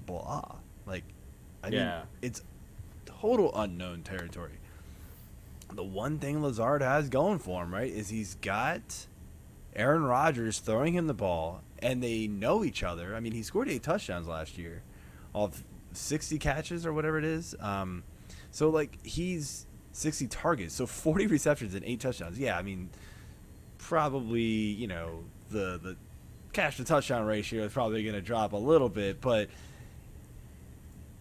blah. Like, I mean, it's total unknown territory. The one thing Lazard has going for him, right, is he's got Aaron Rodgers throwing him the ball, and they know each other. I mean, he scored 8 touchdowns last year off 60 catches or whatever it is. So, like, he's 60 targets, so 40 receptions and 8 touchdowns. Yeah, I mean, probably, the catch-to-touchdown ratio is probably going to drop a little bit, but,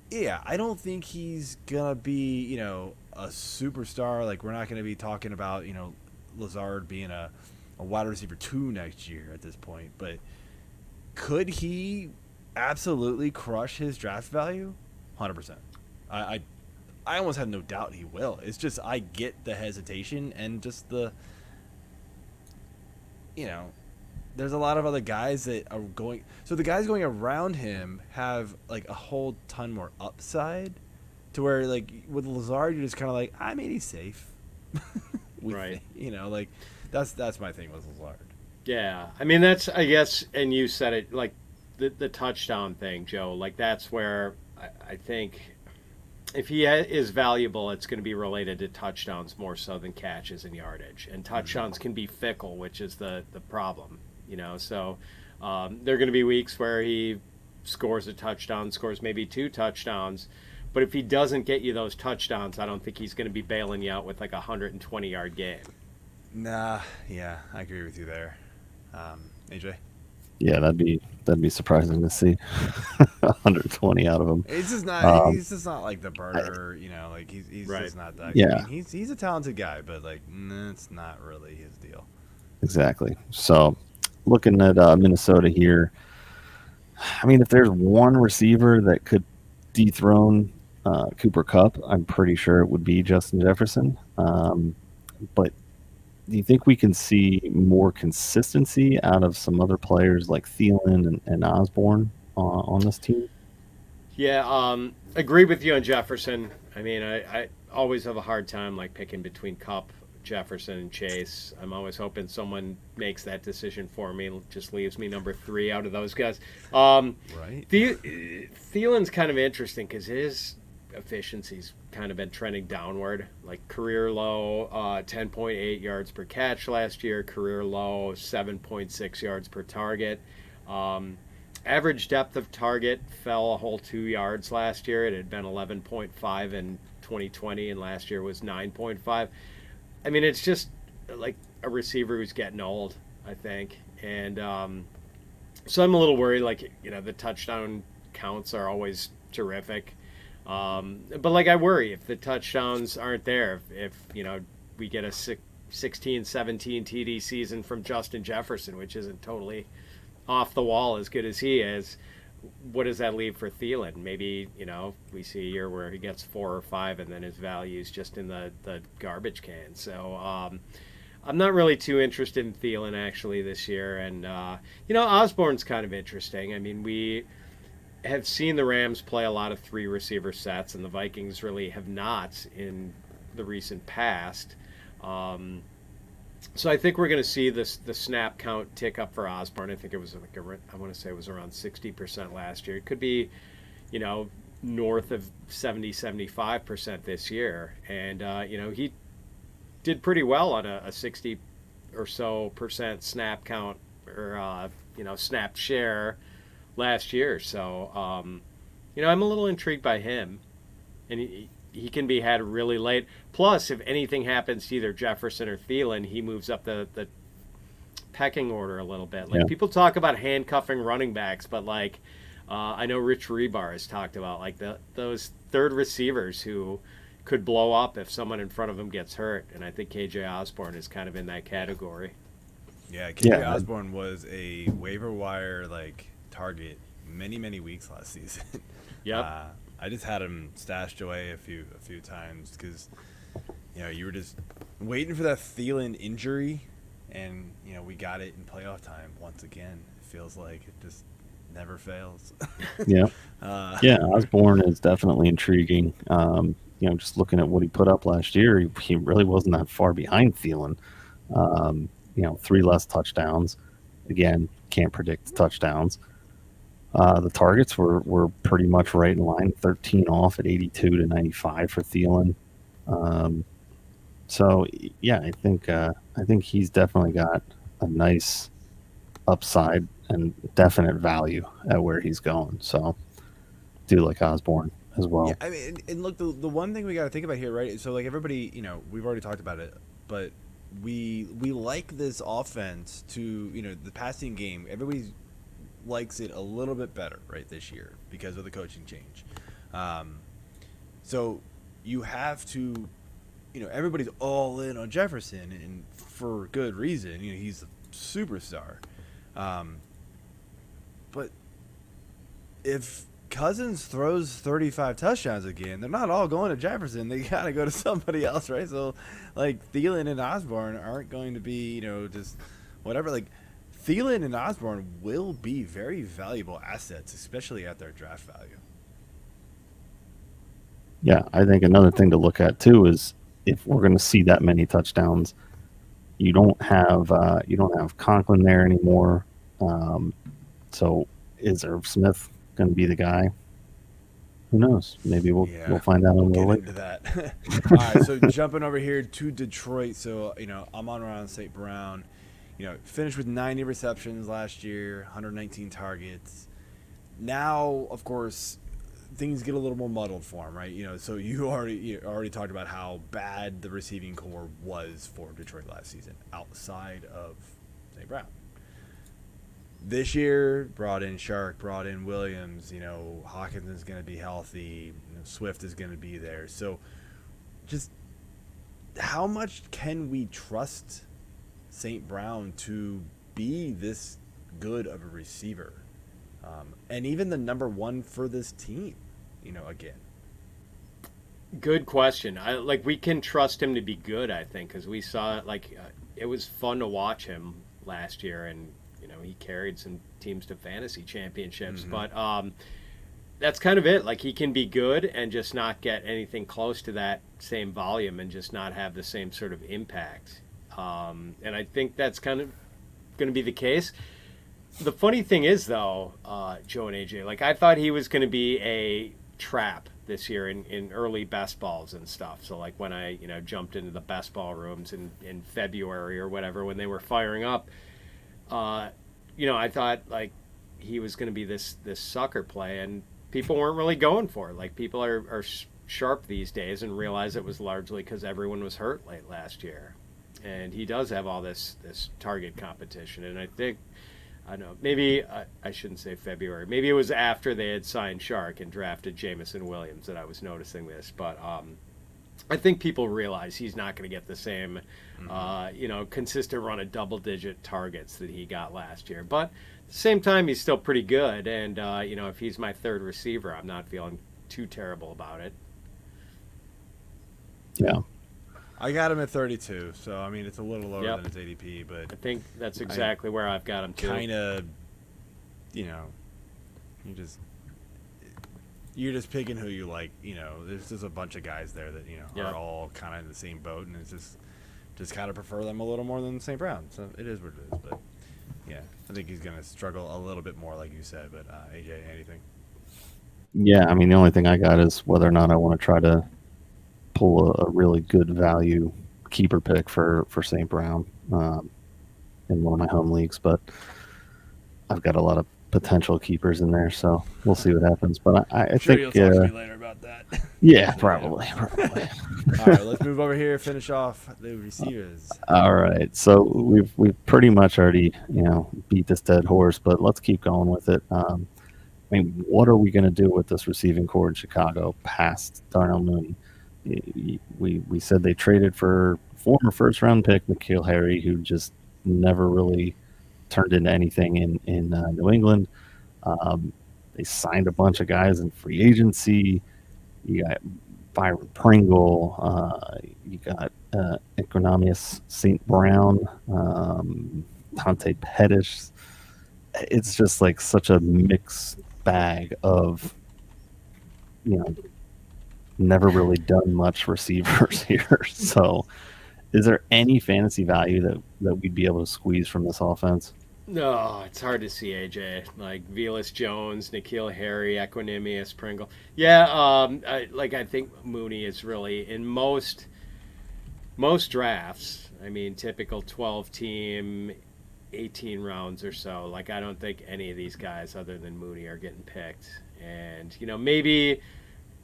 yeah, I don't think he's going to be, a superstar. Like, we're not going to be talking about, Lazard being a wide receiver 2 next year at this point. But could he absolutely crush his draft value? 100%. I almost have no doubt he will. It's just I get the hesitation and just the, there's a lot of other guys that are going. So the guys going around him have, like, a whole ton more upside. To where, like, with Lazard, you're just kind of like, I mean, he's safe. Right. Like, that's my thing with Lazard. Yeah. I mean, that's, I guess, and you said it, like, the touchdown thing, Joe. Like, that's where I think if he is valuable, it's going to be related to touchdowns more so than catches and yardage. And touchdowns can be fickle, which is the problem, So there are going to be weeks where he scores a touchdown, scores maybe 2 touchdowns. But if he doesn't get you those touchdowns, I don't think he's going to be bailing you out with like a 120-yard game. Nah, yeah, I agree with you there. AJ? Yeah, that'd be surprising to see 120 out of him. He's just not. He's just not like the burner. Like he's right. just not that. Yeah, I mean, he's a talented guy, but like it's not really his deal. Exactly. So looking at Minnesota here, I mean, if there's one receiver that could dethrone Cooper Kupp, I'm pretty sure it would be Justin Jefferson. But do you think we can see more consistency out of some other players like Thielen and Osborne on this team? Yeah, agree with you on Jefferson. I mean, I always have a hard time like picking between Cup, Jefferson, and Chase. I'm always hoping someone makes that decision for me and just leaves me number 3 out of those guys. Right. Thielen's kind of interesting because his efficiency's kind of been trending downward, like career low 10.8 yards per catch last year, career low 7.6 yards per target. Average depth of target fell a whole 2 yards last year. It had been 11.5 in 2020, and last year was 9.5. I mean, it's just like a receiver who's getting old, I think. And so I'm a little worried, like, you know, the touchdown counts are always terrific. But, like, I worry if the touchdowns aren't there, if you know, we get a 16-17 TD season from Justin Jefferson, which isn't totally off the wall as good as he is, what does that leave for Thielen? Maybe, you know, we see a year where he gets 4 or 5 and then his value is just in the garbage can. So I'm not really too interested in Thielen actually this year. And, you know, Osborne's kind of interesting. I mean, we have seen the Rams play a lot of 3 receiver sets, and the Vikings really have not in the recent past. So I think we're going to see the snap count tick up for Osborne. I think it was like I want to say it was around 60% last year. It could be, you know, north of 70-75% this year. And you know, he did pretty well on a 60 or so percent snap count, or you know, snap share last year. So you know, I'm a little intrigued by him, and he can be had really late. Plus, if anything happens to either Jefferson or Thielen, he moves up the pecking order a little bit. Like, people talk about handcuffing running backs, but like I know Rich Rebar has talked about like those third receivers who could blow up if someone in front of them gets hurt, and I think KJ Osborne is kind of in that category. Yeah, KJ Osborne was a waiver wire like target many weeks last season. Yep. I just had him stashed away a few times because, you know, you were just waiting for that Thielen injury, and, you know, we got it in playoff time once again. It feels like it just never fails. Yeah. Osborne is definitely intriguing. You know, just looking at what he put up last year, he really wasn't that far behind Thielen. You know, 3 less touchdowns. Again, can't predict the touchdowns. The targets were pretty much right in line, 13 off at 82 to 95 for Thielen. So yeah, I think he's definitely got a nice upside and definite value at where he's going. So do like Osborne as well. Yeah, I mean, and look, the one thing we got to think about here, right? So like everybody, you know, we've already talked about it, but we like this offense to, you know, the passing game. Everybody likes it a little bit better, right, this year because of the coaching change. So you have to, you know, everybody's all in on Jefferson, and for good reason. You know, he's a superstar. But if Cousins throws 35 touchdowns again, they're not all going to Jefferson. They got to go to somebody else, right? So, like, Thielen and Osborne aren't going to be, you know, just whatever. Like, Thielen and Osborne will be very valuable assets, especially at their draft value. Yeah, I think another thing to look at too is if we're going to see that many touchdowns, you don't have Conklin there anymore. So is Irv Smith going to be the guy? Who knows? Maybe we'll find out a little later. Into that. All right, so jumping over here to Detroit. So, you know, Amon-Ra St. Brown, you know, finished with 90 receptions last year, 119 targets. Now, of course, things get a little more muddled for him, right? You know, so you already talked about how bad the receiving core was for Detroit last season outside of St. Brown. This year, brought in Shark, brought in Williams. You know, Hockenson is going to be healthy. You know, Swift is going to be there. So, just how much can we trust St. Brown to be this good of a receiver? And even the number one for this team, again. Good question. We can trust him to be good, I think, because we saw it was fun to watch him last year, and he carried some teams to fantasy championships. But that's kind of it. Like, he can be good and just not get anything close to that same volume and just not have the same sort of impact. And I think that's kind of going to be the case. The funny thing is, though, Joe and AJ, I thought he was going to be a trap this year in early best balls and stuff. So when I jumped into the best ball rooms in February or whatever when they were firing up, I thought he was going to be this sucker play, and people weren't really going for it. People are sharp these days and realize it was largely because everyone was hurt late last year, and he does have all this target competition. And I think, I know, maybe I shouldn't say February. Maybe it was after they had signed Shark and drafted Jamison Williams that I was noticing this. But I think people realize he's not going to get the same, consistent run of double-digit targets that he got last year. But at the same time, he's still pretty good. And, if he's my third receiver, I'm not feeling too terrible about it. Yeah. I got him at 32, so I mean it's a little lower than his ADP, but I think that's exactly where I've got him too. Kind of, you're just picking who you like. There's just a bunch of guys there that are all kind of in the same boat, and it's just kind of prefer them a little more than St. Brown. So it is what it is. But yeah, I think he's gonna struggle a little bit more, like you said. But AJ, anything? Yeah, I mean, the only thing I got is whether or not I want to try to pull a really good value keeper pick for St. Brown in one of my home leagues, but I've got a lot of potential keepers in there, so we'll see what happens. But I Sure, think you'll talk to me later about that. Yeah, probably. All right, let's move over here. Finish off the receivers. All right, so we've pretty much already beat this dead horse, but let's keep going with it. I mean, what are we going to do with this receiving core in Chicago past Darnell Mooney? We said they traded for former first-round pick N'Keal Harry, who just never really turned into anything in New England. They signed a bunch of guys in free agency. You got Byron Pringle. You got Amon-Ra St. Brown, Dante Pettis. It's just such a mixed bag of, never really done much receivers here. So is there any fantasy value that we'd be able to squeeze from this offense? No, it's hard to see, AJ. Velus Jones, N'Keal Harry, Equanimous, Pringle. Yeah, I think Mooney is really, in most drafts, I mean, typical 12-team, 18 rounds or so, I don't think any of these guys other than Mooney are getting picked. And, maybe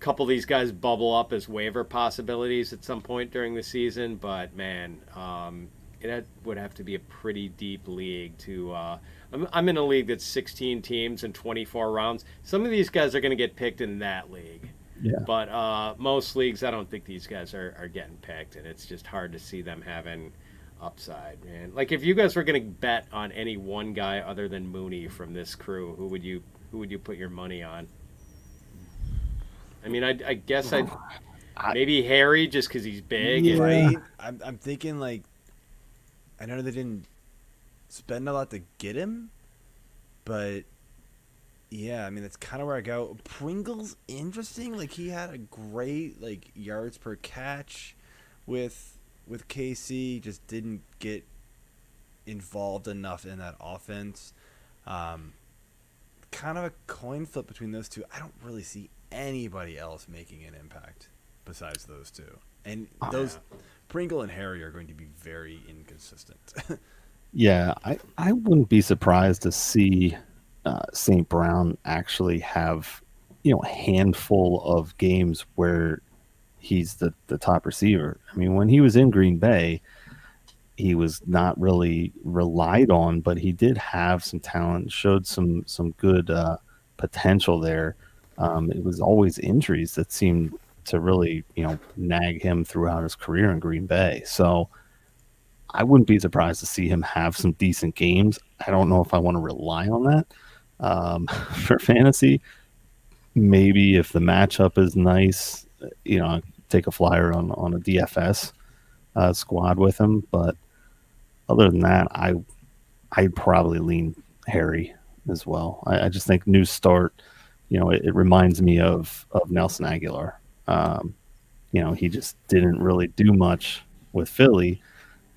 couple of these guys bubble up as waiver possibilities at some point during the season, but man, it would have to be a pretty deep league to I'm in a league that's 16 teams and 24 rounds. Some of these guys are going to get picked in that league, but most leagues I don't think these guys are getting picked, and it's just hard to see them having upside, man. If you guys were going to bet on any one guy other than Mooney from this crew, who would you put your money on? I mean, I guess maybe Harry, just because he's big. Yeah. Right. I'm thinking I know they didn't spend a lot to get him, but yeah, I mean that's kind of where I go. Pringle's interesting. He had a great yards per catch with KC, just didn't get involved enough in that offense. Kind of a coin flip between those two. I don't really see anybody else making an impact besides those two, and Pringle and Harry are going to be very inconsistent. Yeah, I wouldn't be surprised to see St. Brown actually have a handful of games where he's the top receiver. I mean, when he was in Green Bay, he was not really relied on, but he did have some talent, showed some good potential there. It was always injuries that seemed to really, nag him throughout his career in Green Bay. So I wouldn't be surprised to see him have some decent games. I don't know if I want to rely on that for fantasy. Maybe if the matchup is nice, take a flyer on a DFS squad with him. But other than that, I'd probably lean Harry as well. I just think new start, it reminds me of Nelson Aguilar. He just didn't really do much with Philly.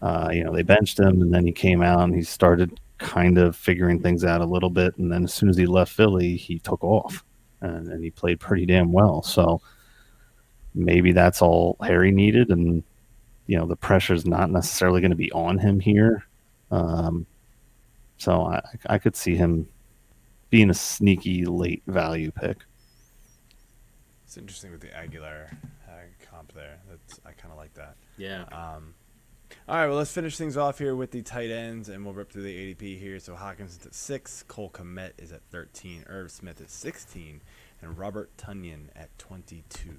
They benched him, and then he came out and he started kind of figuring things out a little bit. And then as soon as he left Philly, he took off and he played pretty damn well. So maybe that's all Harry needed. And, the pressure's not necessarily going to be on him here. So I could see him being a sneaky late value pick. It's interesting with the Aguilar comp there. I kind of like that. Yeah. All right, well, let's finish things off here with the tight ends, and we'll rip through the ADP here. So Hockenson's at 6, Cole Kmet is at 13, Irv Smith at 16, and Robert Tonyan at 22.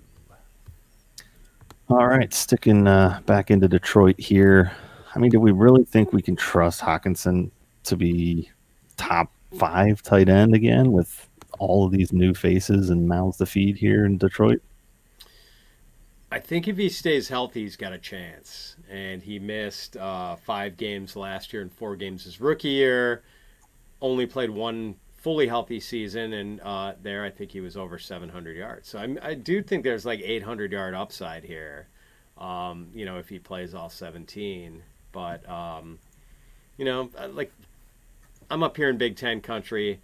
All right, sticking back into Detroit here. I mean, do we really think we can trust Hockenson to be top 5 tight end again with all of these new faces and mouths to feed here in Detroit? I think if he stays healthy, he's got a chance. And he missed 5 games last year and 4 games his rookie year. Only played 1 fully healthy season, and there I think he was over 700 yards. So I do think there's like 800-yard upside here, if he plays all 17. But, like I'm up here in Big Ten country.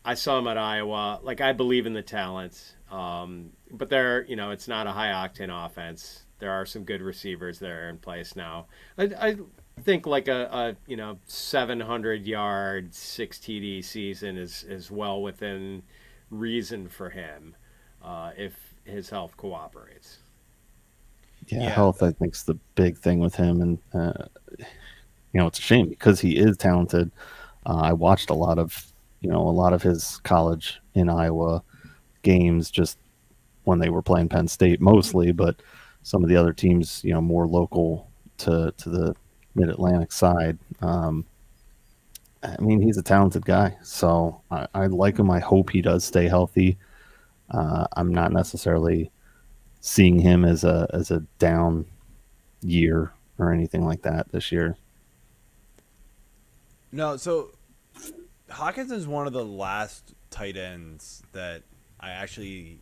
I saw him at Iowa. Like, I believe in the talent. But it's not a high-octane offense. There are some good receivers there in place now. I think like a 700-yard, 6 TD season is well within reason for him if his health cooperates. Yeah, health I think is the big thing with him, and it's a shame because he is talented. I watched a lot of his college in Iowa games just when they were playing Penn State mostly, but some of the other teams, more local to the Mid-Atlantic side. He's a talented guy, so I like him. I hope he does stay healthy. I'm not necessarily seeing him as a down year or anything like that this year. No, so Hawkins is one of the last tight ends that I actually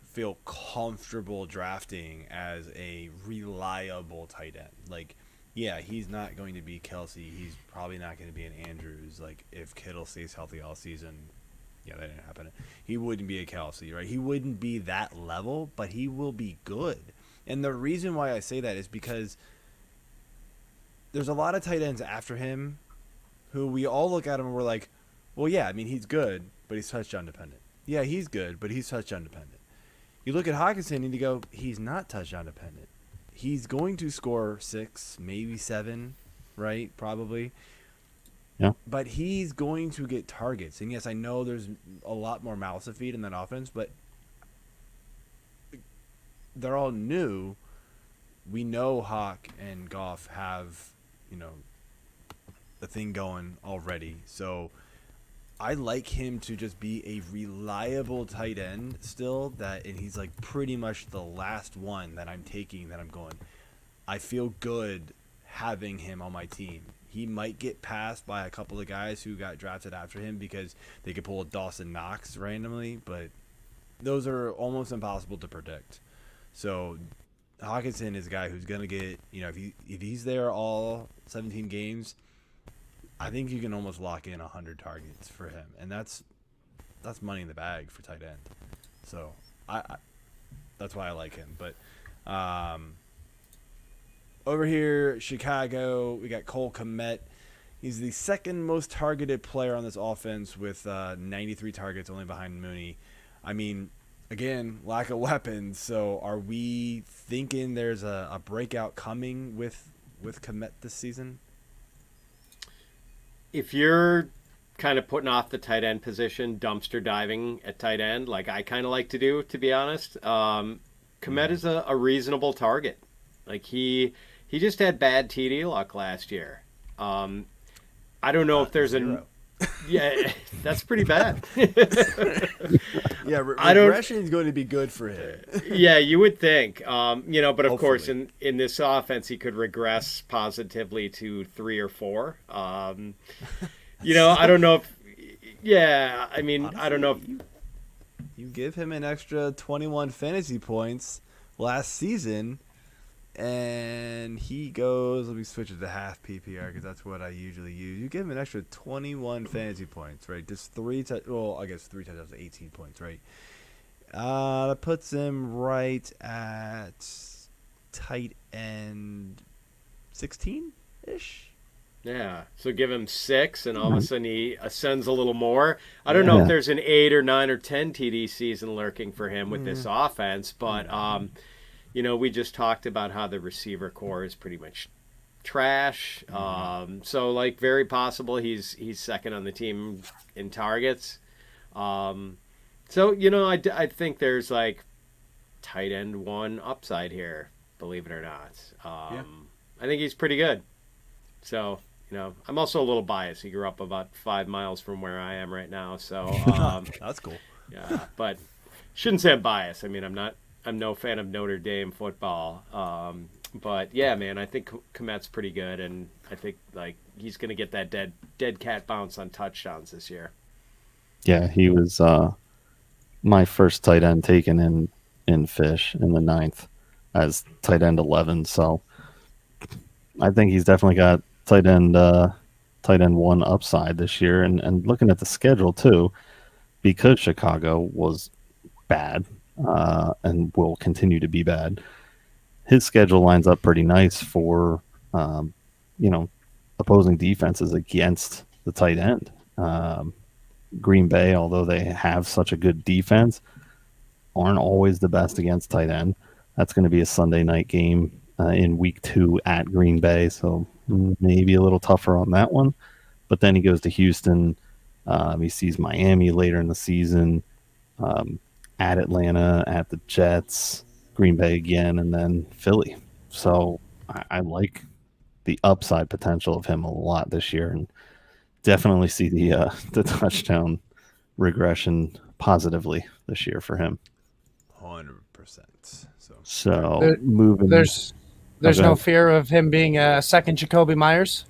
feel comfortable drafting as a reliable tight end. Like, yeah, he's not going to be Kelsey. He's probably not going to be an Andrews. Like, if Kittle stays healthy all season, that didn't happen. He wouldn't be a Kelsey, right? He wouldn't be that level, but he will be good. And the reason why I say that is because there's a lot of tight ends after him who we all look at him and we're like, well, yeah, he's good, but he's touchdown dependent. Yeah, he's good, but he's touchdown dependent. You look at Hockenson and you go, he's not touchdown dependent. He's going to score 6, maybe 7, right? Probably. Yeah. But he's going to get targets. And yes, I know there's a lot more mouths to feed in that offense, but they're all new. We know Hawk and Goff have, the thing going already. So I like him to just be a reliable tight end still, and he's like pretty much the last one that I'm taking that I'm going, I feel good having him on my team. He might get passed by a couple of guys who got drafted after him because they could pull a Dawson Knox randomly, but those are almost impossible to predict. So Hockenson is a guy who's going to get, if he's there all 17 games, I think you can almost lock in 100 targets for him, and that's money in the bag for tight end. So I that's why I like him. But over here, Chicago, we got Cole Kmet. He's the second most targeted player on this offense with 93 targets, only behind Mooney. Again, lack of weapons. So are we thinking there's a breakout coming with Kmet this season? If you're kind of putting off the tight end position, dumpster diving at tight end, like I kind of like to do, to be honest, Kmet is a reasonable target. Like he He just had bad TD luck last year. I don't know if there's zero. Yeah, that's pretty bad. Yeah, regression is going to be good for him. Yeah, you would think. But of course, Hopefully. in this offense, he could regress positively to 3 or 4. I don't know if. Yeah, I mean, Honestly, I don't know if. You give him an extra 21 fantasy points last season, and he goes. Let me switch it to half PPR because that's what I usually use. You give him an extra 21 fantasy points, right? Just 3 touchdowns, 18 points, right? That puts him right at tight end 16-ish. Yeah, so give him 6, and all of a sudden he ascends a little more. I don't know if there's an 8 or 9 or 10 TD season lurking for him with this offense, but we just talked about how the receiver core is pretty much trash. So very possible he's second on the team in targets. I think there's tight end 1 upside here, believe it or not. I think he's pretty good. So, I'm also a little biased. He grew up about 5 miles from where I am right now. So, That's cool. yeah, but shouldn't say I'm biased. I mean, I'm no fan of Notre Dame football. But yeah, man, I think Kmet's pretty good. And I think he's going to get that dead cat bounce on touchdowns this year. Yeah, he was my first tight end taken in Fish in the 9th as tight end 11. So I think he's definitely got tight end 1 upside this year. And looking at the schedule too, because Chicago was bad and will continue to be bad, his schedule lines up pretty nice for opposing defenses against the tight end. Green Bay, although they have such a good defense, aren't always the best against tight end. That's going to be a Sunday night game in week 2 at Green Bay, so maybe a little tougher on that one. But then he goes to Houston. He sees Miami later in the season, at Atlanta, at the Jets, Green Bay again, and then Philly. So I like the upside potential of him a lot this year, and definitely see the touchdown regression positively this year for him. 100%. So moving. There's no fear of him being a second Jacoby Myers.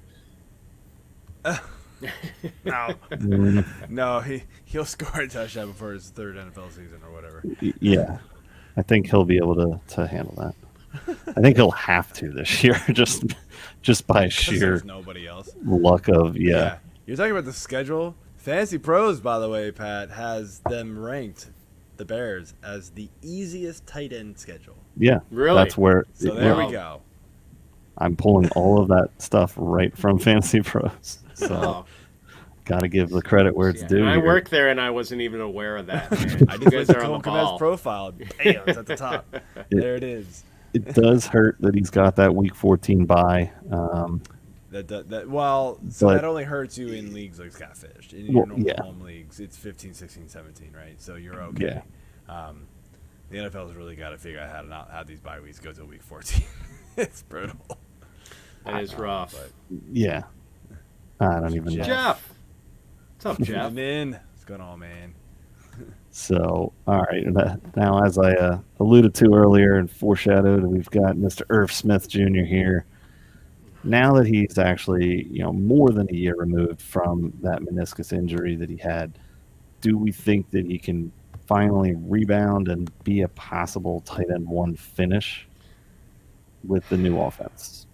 No, he'll score a touchdown before his 3rd NFL season or whatever. Yeah, I think he'll be able to handle that. I think he'll have to this year, just by sheer There's nobody else. luck of Yeah. You're talking about the schedule. Fantasy Pros, by the way, Pat, has them ranked, the Bears, as the easiest tight end schedule. Yeah, Really? that's where. So there Wow. we go. I'm pulling all of that stuff right from Fantasy Pros. So Oh. got to give the credit where it's Yeah, due. and I here. worked there, and I wasn't even aware of that. Man. I You just guys went to are on the Kmet's ball. profile. Bam, it's at the top. There it is. It does hurt that he's got that Week 14 bye. So But- that only hurts you in leagues like Scatfish. In your Well, normal yeah. home leagues, it's 15, 16, 17, right? So you're okay. The NFL's really got to figure out how to not have these bye weeks go to week 14. It's brutal. That is rough. Yeah, I don't even know. Jeff. What's up, Jeff? I'm in. What's going on, man? So, all right. Now, as I alluded to earlier and foreshadowed, we've got Mr. Irv Smith Jr. here. Now that he's actually, more than a year removed from that meniscus injury that he had, do we think that he can finally rebound and be a possible tight end 1 finish with the new offense?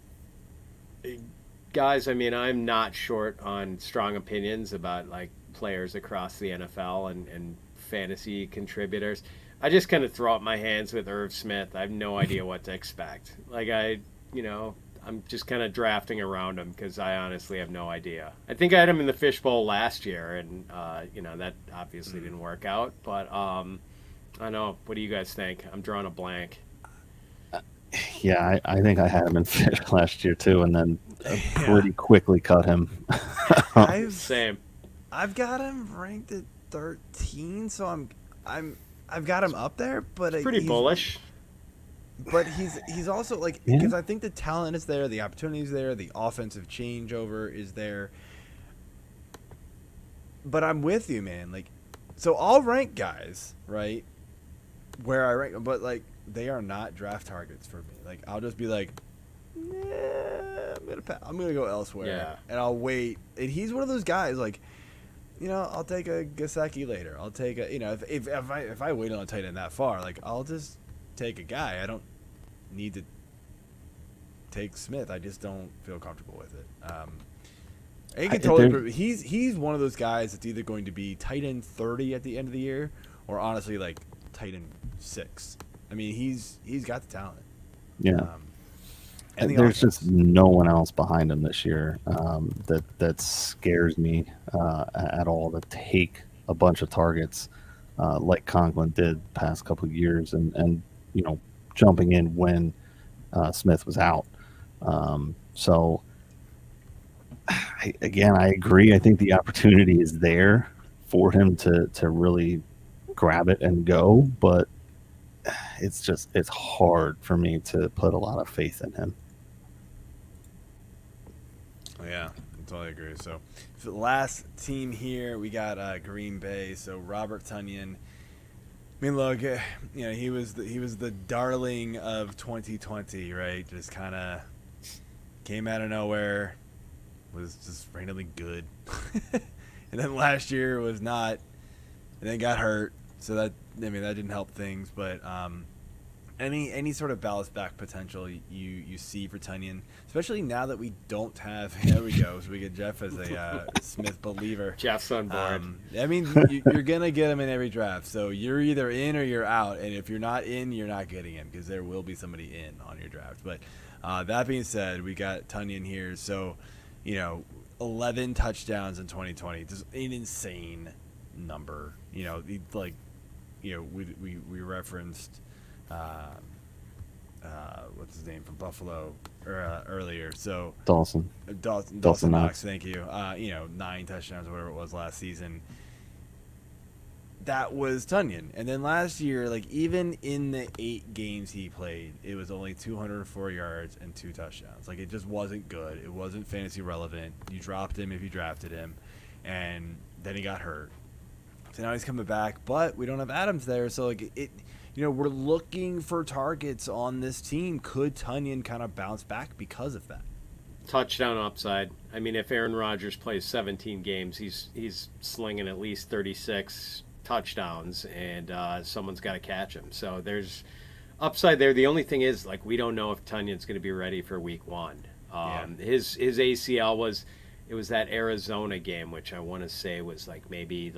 Guys, I mean, I'm not short on strong opinions about players across the NFL and fantasy contributors. I just kind of throw up my hands with Irv Smith. I have no idea what to expect. I'm just kind of drafting around him because I honestly have no idea. I think I had him in the fishbowl last year, and that obviously didn't work out. But I don't know. What do you guys think? I'm drawing a blank. Yeah, I think I had him in Fish last year too, and then pretty quickly cut him. Same. I've got him ranked at 13, so I've got him up there, but Pretty bullish. But he's also like, because I think the talent is there, the opportunity is there, the offensive changeover is there. But I'm with you, man. Like, so I'll rank guys, right, where I rank them, but like they are not draft targets for me. Like, I'll just be like, I'm gonna go elsewhere, and I'll wait. And he's one of those guys, like, I'll take a Gesicki later. I'll take a, if I wait on a tight end that far, like, I'll just take a guy. I don't need to take Smith. I just don't feel comfortable with it. He can totally. He's one of those guys that's either going to be tight end 30 at the end of the year, or honestly like tight end 6. I mean, he's got the talent. Yeah. And there's just no one else behind him this year that scares me at all to take a bunch of targets like Conklin did the past couple of years, and jumping in when Smith was out. So I agree. I think the opportunity is there for him to really grab it and go, but it's hard for me to put a lot of faith in him. Yeah, I totally agree. So for the last team here, we got Green Bay. So Robert Tonyan. I mean, look, he was the darling of 2020, right? Just kind of came out of nowhere, was just randomly good, and then last year was not, and then got hurt. So that didn't help things. But any sort of bounce back potential you see for Tonyan, especially now that we don't have. There we go. So we get Jeff as a Smith believer. Jeff's on board. I mean, you're gonna get him in every draft. So you're either in or you're out. And if you're not in, you're not getting him, because there will be somebody in on your draft. But that being said, we got Tonyan here. So 11 touchdowns in 2020, just an insane number. We referenced what's his name from Buffalo earlier. So Dawson Knox, thank you. 9 touchdowns, whatever it was last season. That was Tonyan. And then last year, like, even in the 8 games he played, it was only 204 yards and 2 touchdowns. Like, it just wasn't good. It wasn't fantasy relevant. You dropped him if you drafted him, and then he got hurt. So now he's coming back, but we don't have Adams there. So like we're looking for targets on this team. Could Tonyan kind of bounce back because of that? Touchdown upside. I mean, if Aaron Rodgers plays 17 games, he's slinging at least 36 touchdowns, and someone's got to catch him. So there's upside there. The only thing is, like, we don't know if Tonyan's going to be ready for week 1. His ACL was that Arizona game, which I want to say was like maybe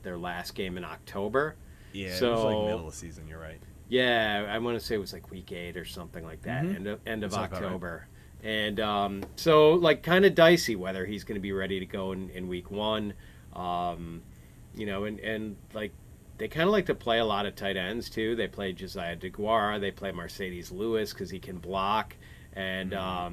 their last game in October. Yeah, so, it was like middle of the season. You're right. Yeah, I want to say it was like week 8 or something like that, end of October. Right. And so, like, kind of dicey whether he's going to be ready to go in week 1. And like, they kind of like to play a lot of tight ends too. They play Josiah DeGuara. They play Mercedes Lewis because he can block. And I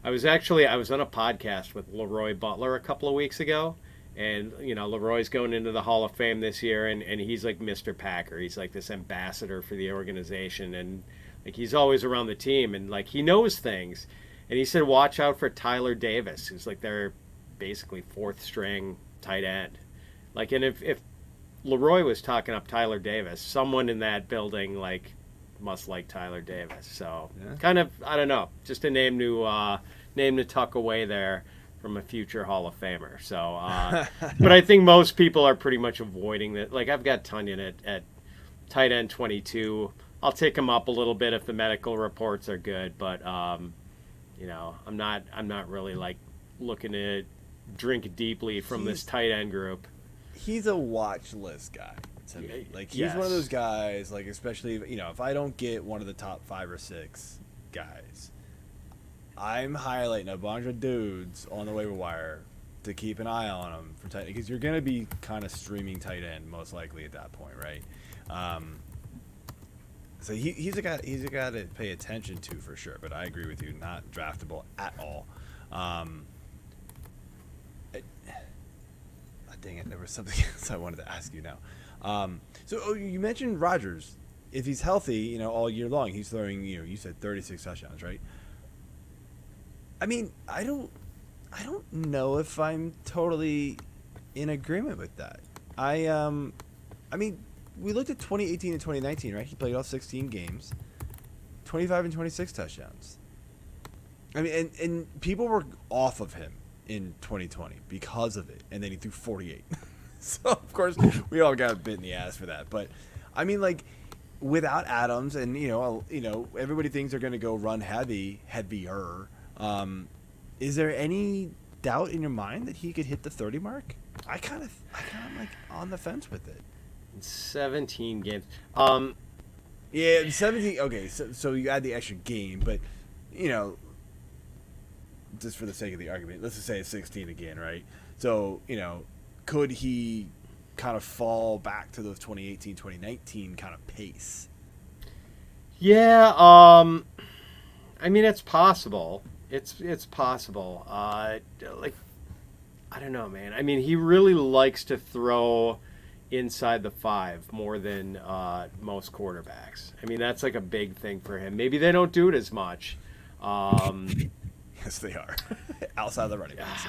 was on a podcast with Leroy Butler a couple of weeks ago. And, Leroy's going into the Hall of Fame this year, and he's like Mr. Packer. He's like this ambassador for the organization, and like he's always around the team, and like he knows things. And he said, watch out for Tyler Davis, who's like their basically 4th string tight end. Like, and if Leroy was talking up Tyler Davis, someone in that building like must like Tyler Davis. So kind of, I don't know, just a name to tuck away there from a future Hall of Famer. So, but I think most people are pretty much avoiding that. Like, I've got Tonyan at tight end 22. I'll take him up a little bit if the medical reports are good, but I'm not really like looking to drink deeply from this tight end group. He's a watch list guy to me. Like, he's one of those guys, like, especially if I don't get one of the top 5 or 6 guys, I'm highlighting a bunch of dudes on the waiver wire to keep an eye on them for tight, because you're going to be kind of streaming tight end most likely at that point, right? So he's a guy to pay attention to for sure. But I agree with you, not draftable at all. Dang it, there was something else I wanted to ask you now. So you mentioned Rodgers if he's healthy, you know, all year long, he's throwing, you know, you said 36 touchdowns, right? I mean, I don't know if I'm totally in agreement with that. I mean, we looked at 2018 and 2019, right? He played all 16 games, 25 and 26 touchdowns. I mean, and people were off of him in 2020 because of it, and then he threw 48. So of course we all got bit in the ass for that. But I mean, like, without Adams, and you know, everybody thinks they're going to go run heavier. Is there any doubt in your mind that he could hit the 30 mark? I kind of like on the fence with it. 17 games. Yeah, 17. Okay, so you add the extra game, but you know, just for the sake of the argument, let's just say it's 16 again, right? So you know, could he kind of fall back to those 2018, 2019 kind of pace? Yeah, I mean, it's possible. It's possible. Like, I don't know, man. I mean, he really likes to throw inside the 5 more than most quarterbacks. I mean, that's like a big thing for him. Maybe they don't do it as much. Yes, they are. Outside the running backs.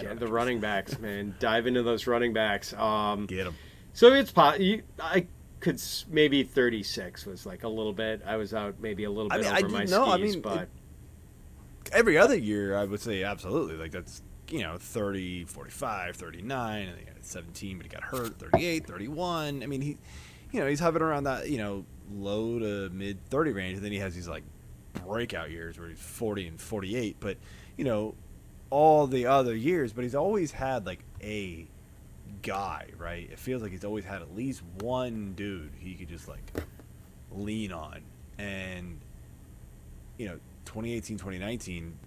Yeah, the running backs, man. Dive into those running backs. Get them. So it's I could maybe 36 was like a little bit. I was out maybe a little bit over my skis, but every other year I would say absolutely. Like that's, you know, 30, 45, 39, and he had 17, but he got hurt, 38, 31. I mean, he's hovering around that, you know, low to mid 30 range, and then he has these like breakout years where he's 40 and 48, but you know, all the other years, but he's always had like a guy, right? It feels like he's always had at least one dude he could just like lean on. And you know, 2018, 2019,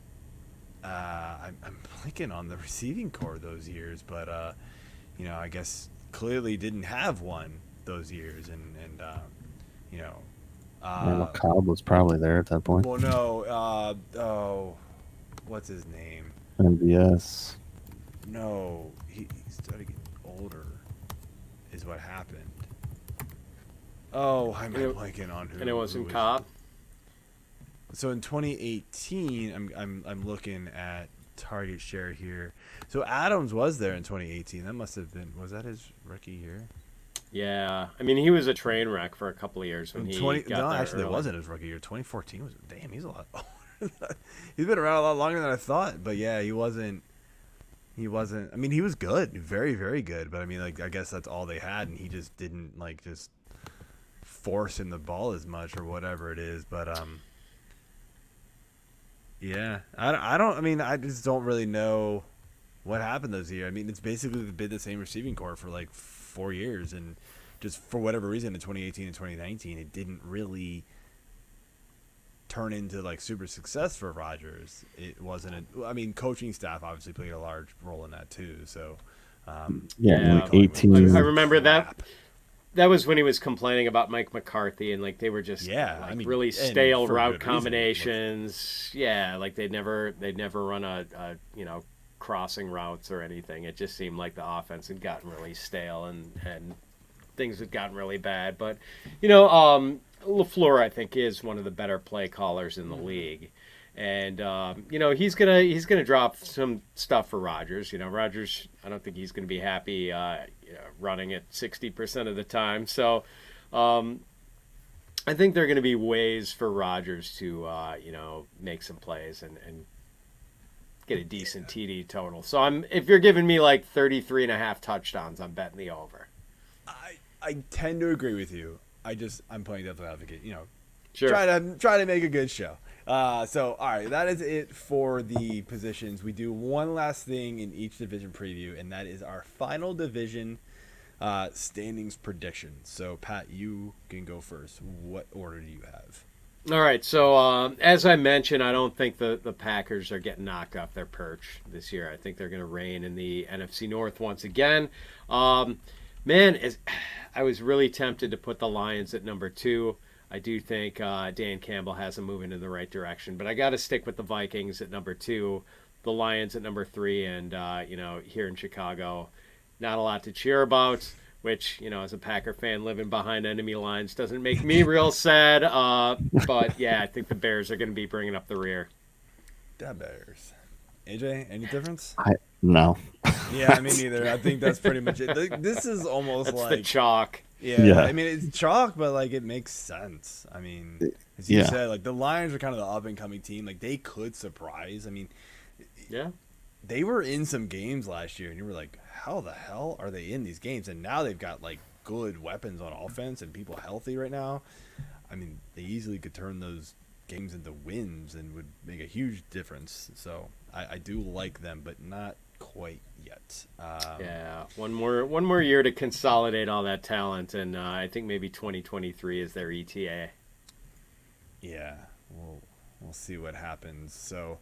I'm blanking on the receiving core those years, but you know, I guess clearly didn't have one those years, and you know, Cobb was probably there at that point. well, no, what's his name? MVS. No, he started getting older, is what happened. Oh, I'm blanking on who. And it wasn't who was Cobb. So in 2018, I'm looking at target share here. So Adams was there in 2018. That must have been, was that his rookie year? Yeah, I mean, he was a train wreck for a couple of years when he got no, there actually, early. it wasn't his rookie year. 2014 was. Damn, he's a lot older. He's been around a lot longer than I thought. But yeah, he wasn't. I mean, he was good, very, very good. But I mean, like, I guess that's all they had, and he just didn't like just force him the ball as much or whatever it is. But yeah, I don't. I mean, I just don't really know what happened those years. I mean, it's basically been the same receiving core for like 4 years, and just for whatever reason in 2018 and 2019, it didn't really turn into like super success for Rodgers. It wasn't. I mean, coaching staff obviously played a large role in that too. So like 18. I remember that. That was when he was complaining about Mike McCarthy, and like they were just I mean, really stale for route good reason. combinations. Yeah, like they'd never run a you know, crossing routes or anything. It just seemed like the offense had gotten really stale and things had gotten really bad. But you know, LaFleur, I think, is one of the better play callers in the league. And you know, he's gonna drop some stuff for Rodgers. You know, Rodgers, I don't think he's gonna be happy running it 60% of the time. So I think there are gonna be ways for Rodgers to you know, make some plays and get a decent TD total. So if you're giving me like 33.5 touchdowns, I'm betting the over. I tend to agree with you. I'm playing devil's advocate. You know, Sure. try to make a good show. So, all right, that is it for the positions. We do one last thing in each division preview, and that is our final division standings prediction. So, Pat, you can go first. What order do you have? All right, so as I mentioned, I don't think the Packers are getting knocked off their perch this year. I think they're going to reign in the NFC North once again. Man, I was really tempted to put the Lions at number 2. I do think Dan Campbell has them moving in the right direction, but I got to stick with the Vikings at number 2, the Lions at number 3, and you know, here in Chicago, not a lot to cheer about which, as a Packer fan living behind enemy lines doesn't make me real sad. But yeah, I think the Bears are going to be bringing up the rear. The Bears. AJ, any difference? No. Yeah, me neither. I think that's pretty much it. This is almost That's like the chalk. Yeah, I mean, it's chalk, but like it makes sense. I mean, as you said, like the Lions are kind of the up and coming team. Like they could surprise. I mean, yeah, they were in some games last year, and you were like, how the hell are they in these games? And now they've got like good weapons on offense and people healthy right now. I mean, they easily could turn those games into wins and would make a huge difference. So I do like them, but not quite yet. Yeah, one more year to consolidate all that talent, and I think maybe 2023 is their ETA. Yeah, we'll see what happens. So,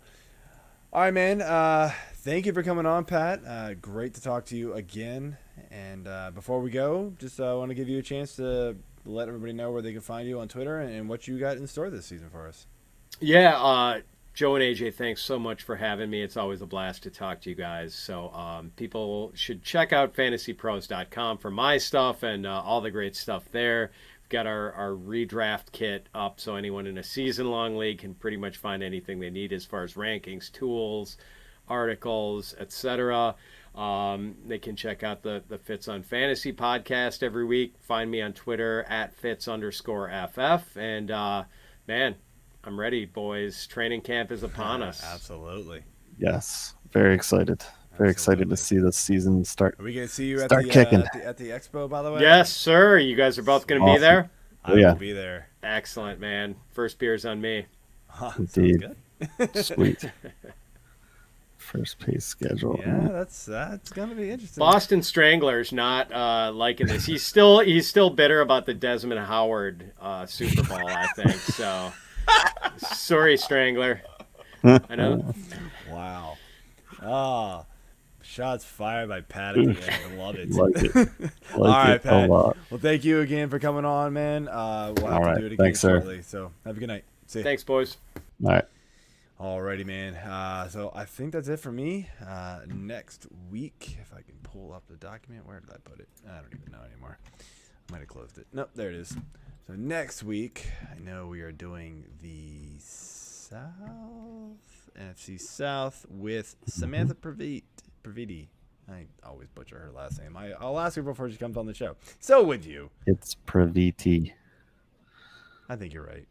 all right, man. Thank you for coming on, Pat. Great to talk to you again. And before we go, just want to give you a chance to let everybody know where they can find you on Twitter and what you got in store this season for us. Yeah, Joe and AJ, thanks so much for having me. It's always a blast to talk to you guys. So people should check out fantasypros.com for my stuff and all the great stuff there. We've got our redraft kit up, so anyone in a season-long league can pretty much find anything they need as far as rankings, tools, articles, etc. They can check out the Fitz on Fantasy podcast every week. Find me on Twitter at Fitz_FF. And, man, I'm ready, boys. Training camp is upon us. Absolutely. Yes. Very excited. Very excited to see this season start. Are we going to see you at the expo, by the way? Yes, sir. You guys are both going to be there? I will be there. Excellent, man. First beer's on me. Indeed. Sweet. First pace schedule. Yeah, that's gonna be interesting. Boston Strangler's not liking this. He's still bitter about the Desmond Howard Super Bowl, I think. So sorry, Strangler. I know. Wow. Ah, shots fired by Pat at the end. I love it. Like it. All right, Pat. Well, thank you again for coming on, man. We'll have to do it again shortly. So have a good night. See you. Thanks, boys. All right. Alrighty, man. So I think that's it for me. Next week, if I can pull up the document, where did I put it? I don't even know anymore. I might have closed it. Nope, there it is. So next week, I know we are doing the NFC South with Samantha Praviti. I always butcher her last name. I'll ask her before she comes on the show. So would you? It's Praviti. I think you're right.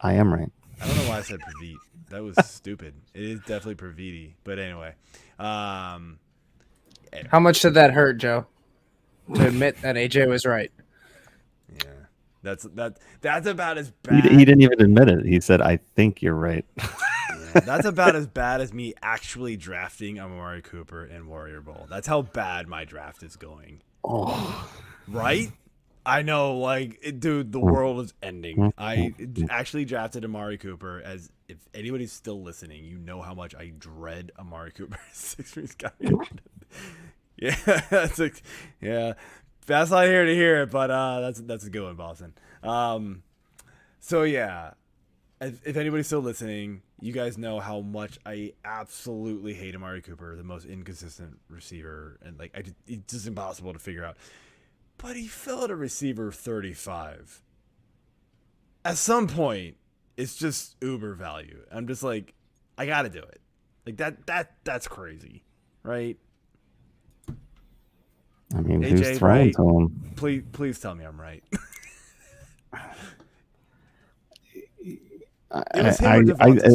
I am right. I don't know why I said Pravit. That was stupid. It is definitely Praviti. But anyway. How much did that hurt, Joe? To admit that AJ was right. Yeah. That's about as bad. He didn't even admit it. He said, I think you're right. Yeah, that's about as bad as me actually drafting Amari Cooper in Warrior Bowl. That's how bad my draft is going. Oh. Right? I know, dude, the world is ending. I actually drafted Amari Cooper. As if anybody's still listening, you know how much I dread Amari Cooper. 6 weeks guy. Yeah, that's not here to hear it, but that's a good one, Boston. So yeah, if anybody's still listening, you guys know how much I absolutely hate Amari Cooper, the most inconsistent receiver, and it's just impossible to figure out. But he fell at a receiver 35. At some point, it's just uber value. I'm just like, I gotta do it. That's crazy, right? I mean, AJ, who's throwing to him? Please tell me I'm right.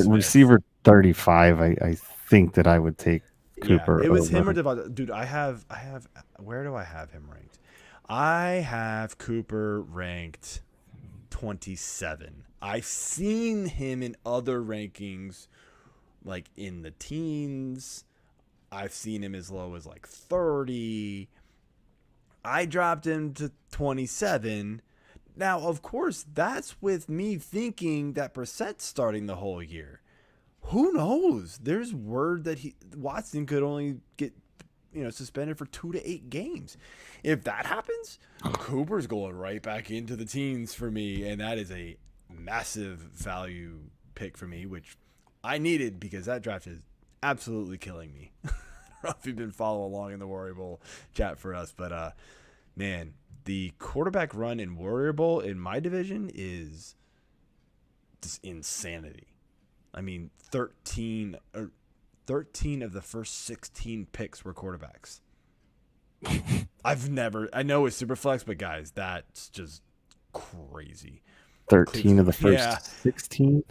Receiver 35. I think that I would take Cooper. Yeah, it was over. him or Devontae. Dude, I have. Where do I have him ranked? I have Cooper ranked 27. I've seen him in other rankings, like in the teens. I've seen him as low as 30. I dropped him to 27. Now, of course, that's with me thinking that Brissett's starting the whole year. Who knows? There's word that Watson could only get suspended for 2 to 8 games. If that happens, Cooper's going right back into the teens for me, and that is a massive value pick for me, which I needed because that draft is absolutely killing me. I don't know if you've been following along in the Warrior Bowl chat for us, but man, the quarterback run in Warrior Bowl in my division is just insanity. I mean, 13 of the first 16 picks were quarterbacks. I know it's super flex, but guys, that's just crazy. 13 of the first 16?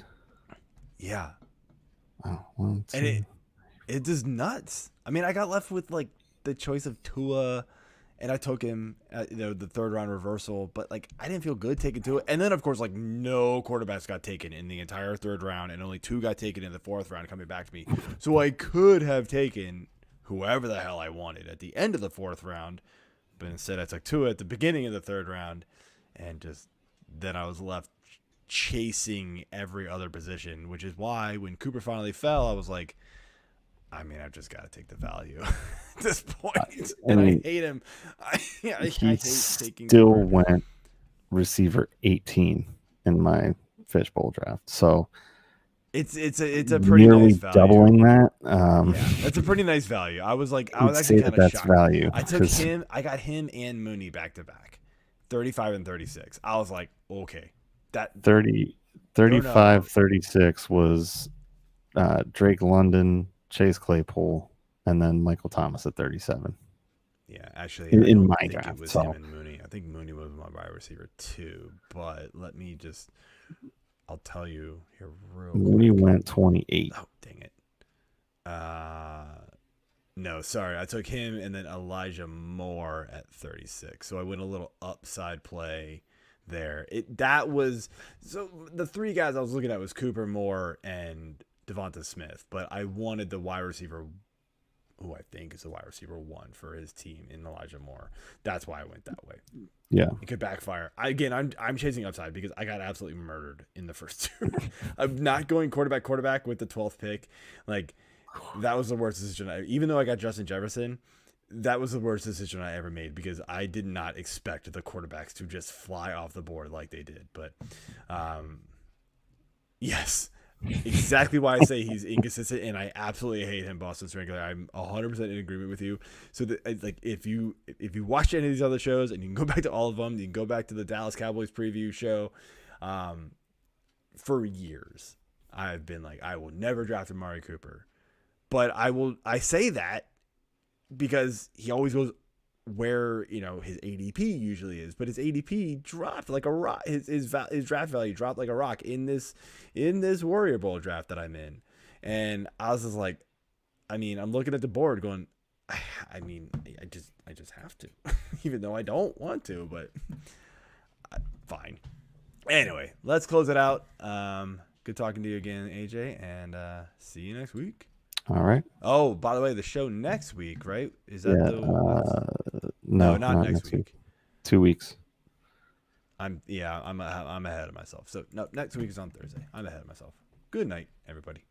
Yeah. Oh, and it is nuts. I mean, I got left with like the choice of Tua, and I took him at, the third round reversal, but like I didn't feel good taking Tua. And then of course, like no quarterbacks got taken in the entire third round, and only 2 got taken in the fourth round coming back to me. So I could have taken whoever the hell I wanted at the end of the fourth round, but instead I took Tua at the beginning of the third round, and just then I was left chasing every other position, which is why when Cooper finally fell, I was like, I mean, I've just got to take the value at this point. And I hate him. I hate taking still Cooper. Went receiver 18 in my fishbowl draft. So it's a pretty nearly nice value. Doubling that. Yeah, that's a pretty nice value. I was actually kind of shocked. Value. I took him. I got him and Mooney back to back, 35 and 36. I was like, okay. That 35, 36 was Drake London, Chase Claypool, and then Michael Thomas at 37. Yeah, actually, in my think draft, it was him and Mooney. I think Mooney was my wide receiver too. But I'll tell you here real quick. Mooney went 28. Oh, dang it. No, sorry. I took him and then Elijah Moore at 36. So I went a little upside play there. So the 3 guys I was looking at was Cooper, Moore, and Devonta Smith, but I wanted the wide receiver who I think is the wide receiver 1 for his team in Elijah Moore. That's why I went that way. Yeah, it could backfire. I'm chasing upside because I got absolutely murdered in the first 2. I'm not going quarterback with the 12th pick. Like, that was the worst decision. Even though I got Justin Jefferson, that was the worst decision I ever made because I did not expect the quarterbacks to just fly off the board like they did. But yes, exactly why I say he's inconsistent, and I absolutely hate him, Boston Strangler. I'm 100% in agreement with you. So if you watch any of these other shows, and you can go back to all of them, you can go back to the Dallas Cowboys preview show. For years, I've been like, I will never draft Amari Cooper, but I say that because he always goes where his ADP usually is, but his ADP dropped like a rock. His draft value dropped like a rock in this Warrior Bowl draft that I'm in, and I was just like, I mean, I'm looking at the board going, I mean, I just have to, even though I don't want to, but fine. Anyway, let's close it out. Good talking to you again, AJ, and see you next week. All right. Oh, by the way, the show next week, right? Is that no, not next week. 2 weeks. I'm ahead of myself. So no, next week is on Thursday. I'm ahead of myself. Good night, everybody.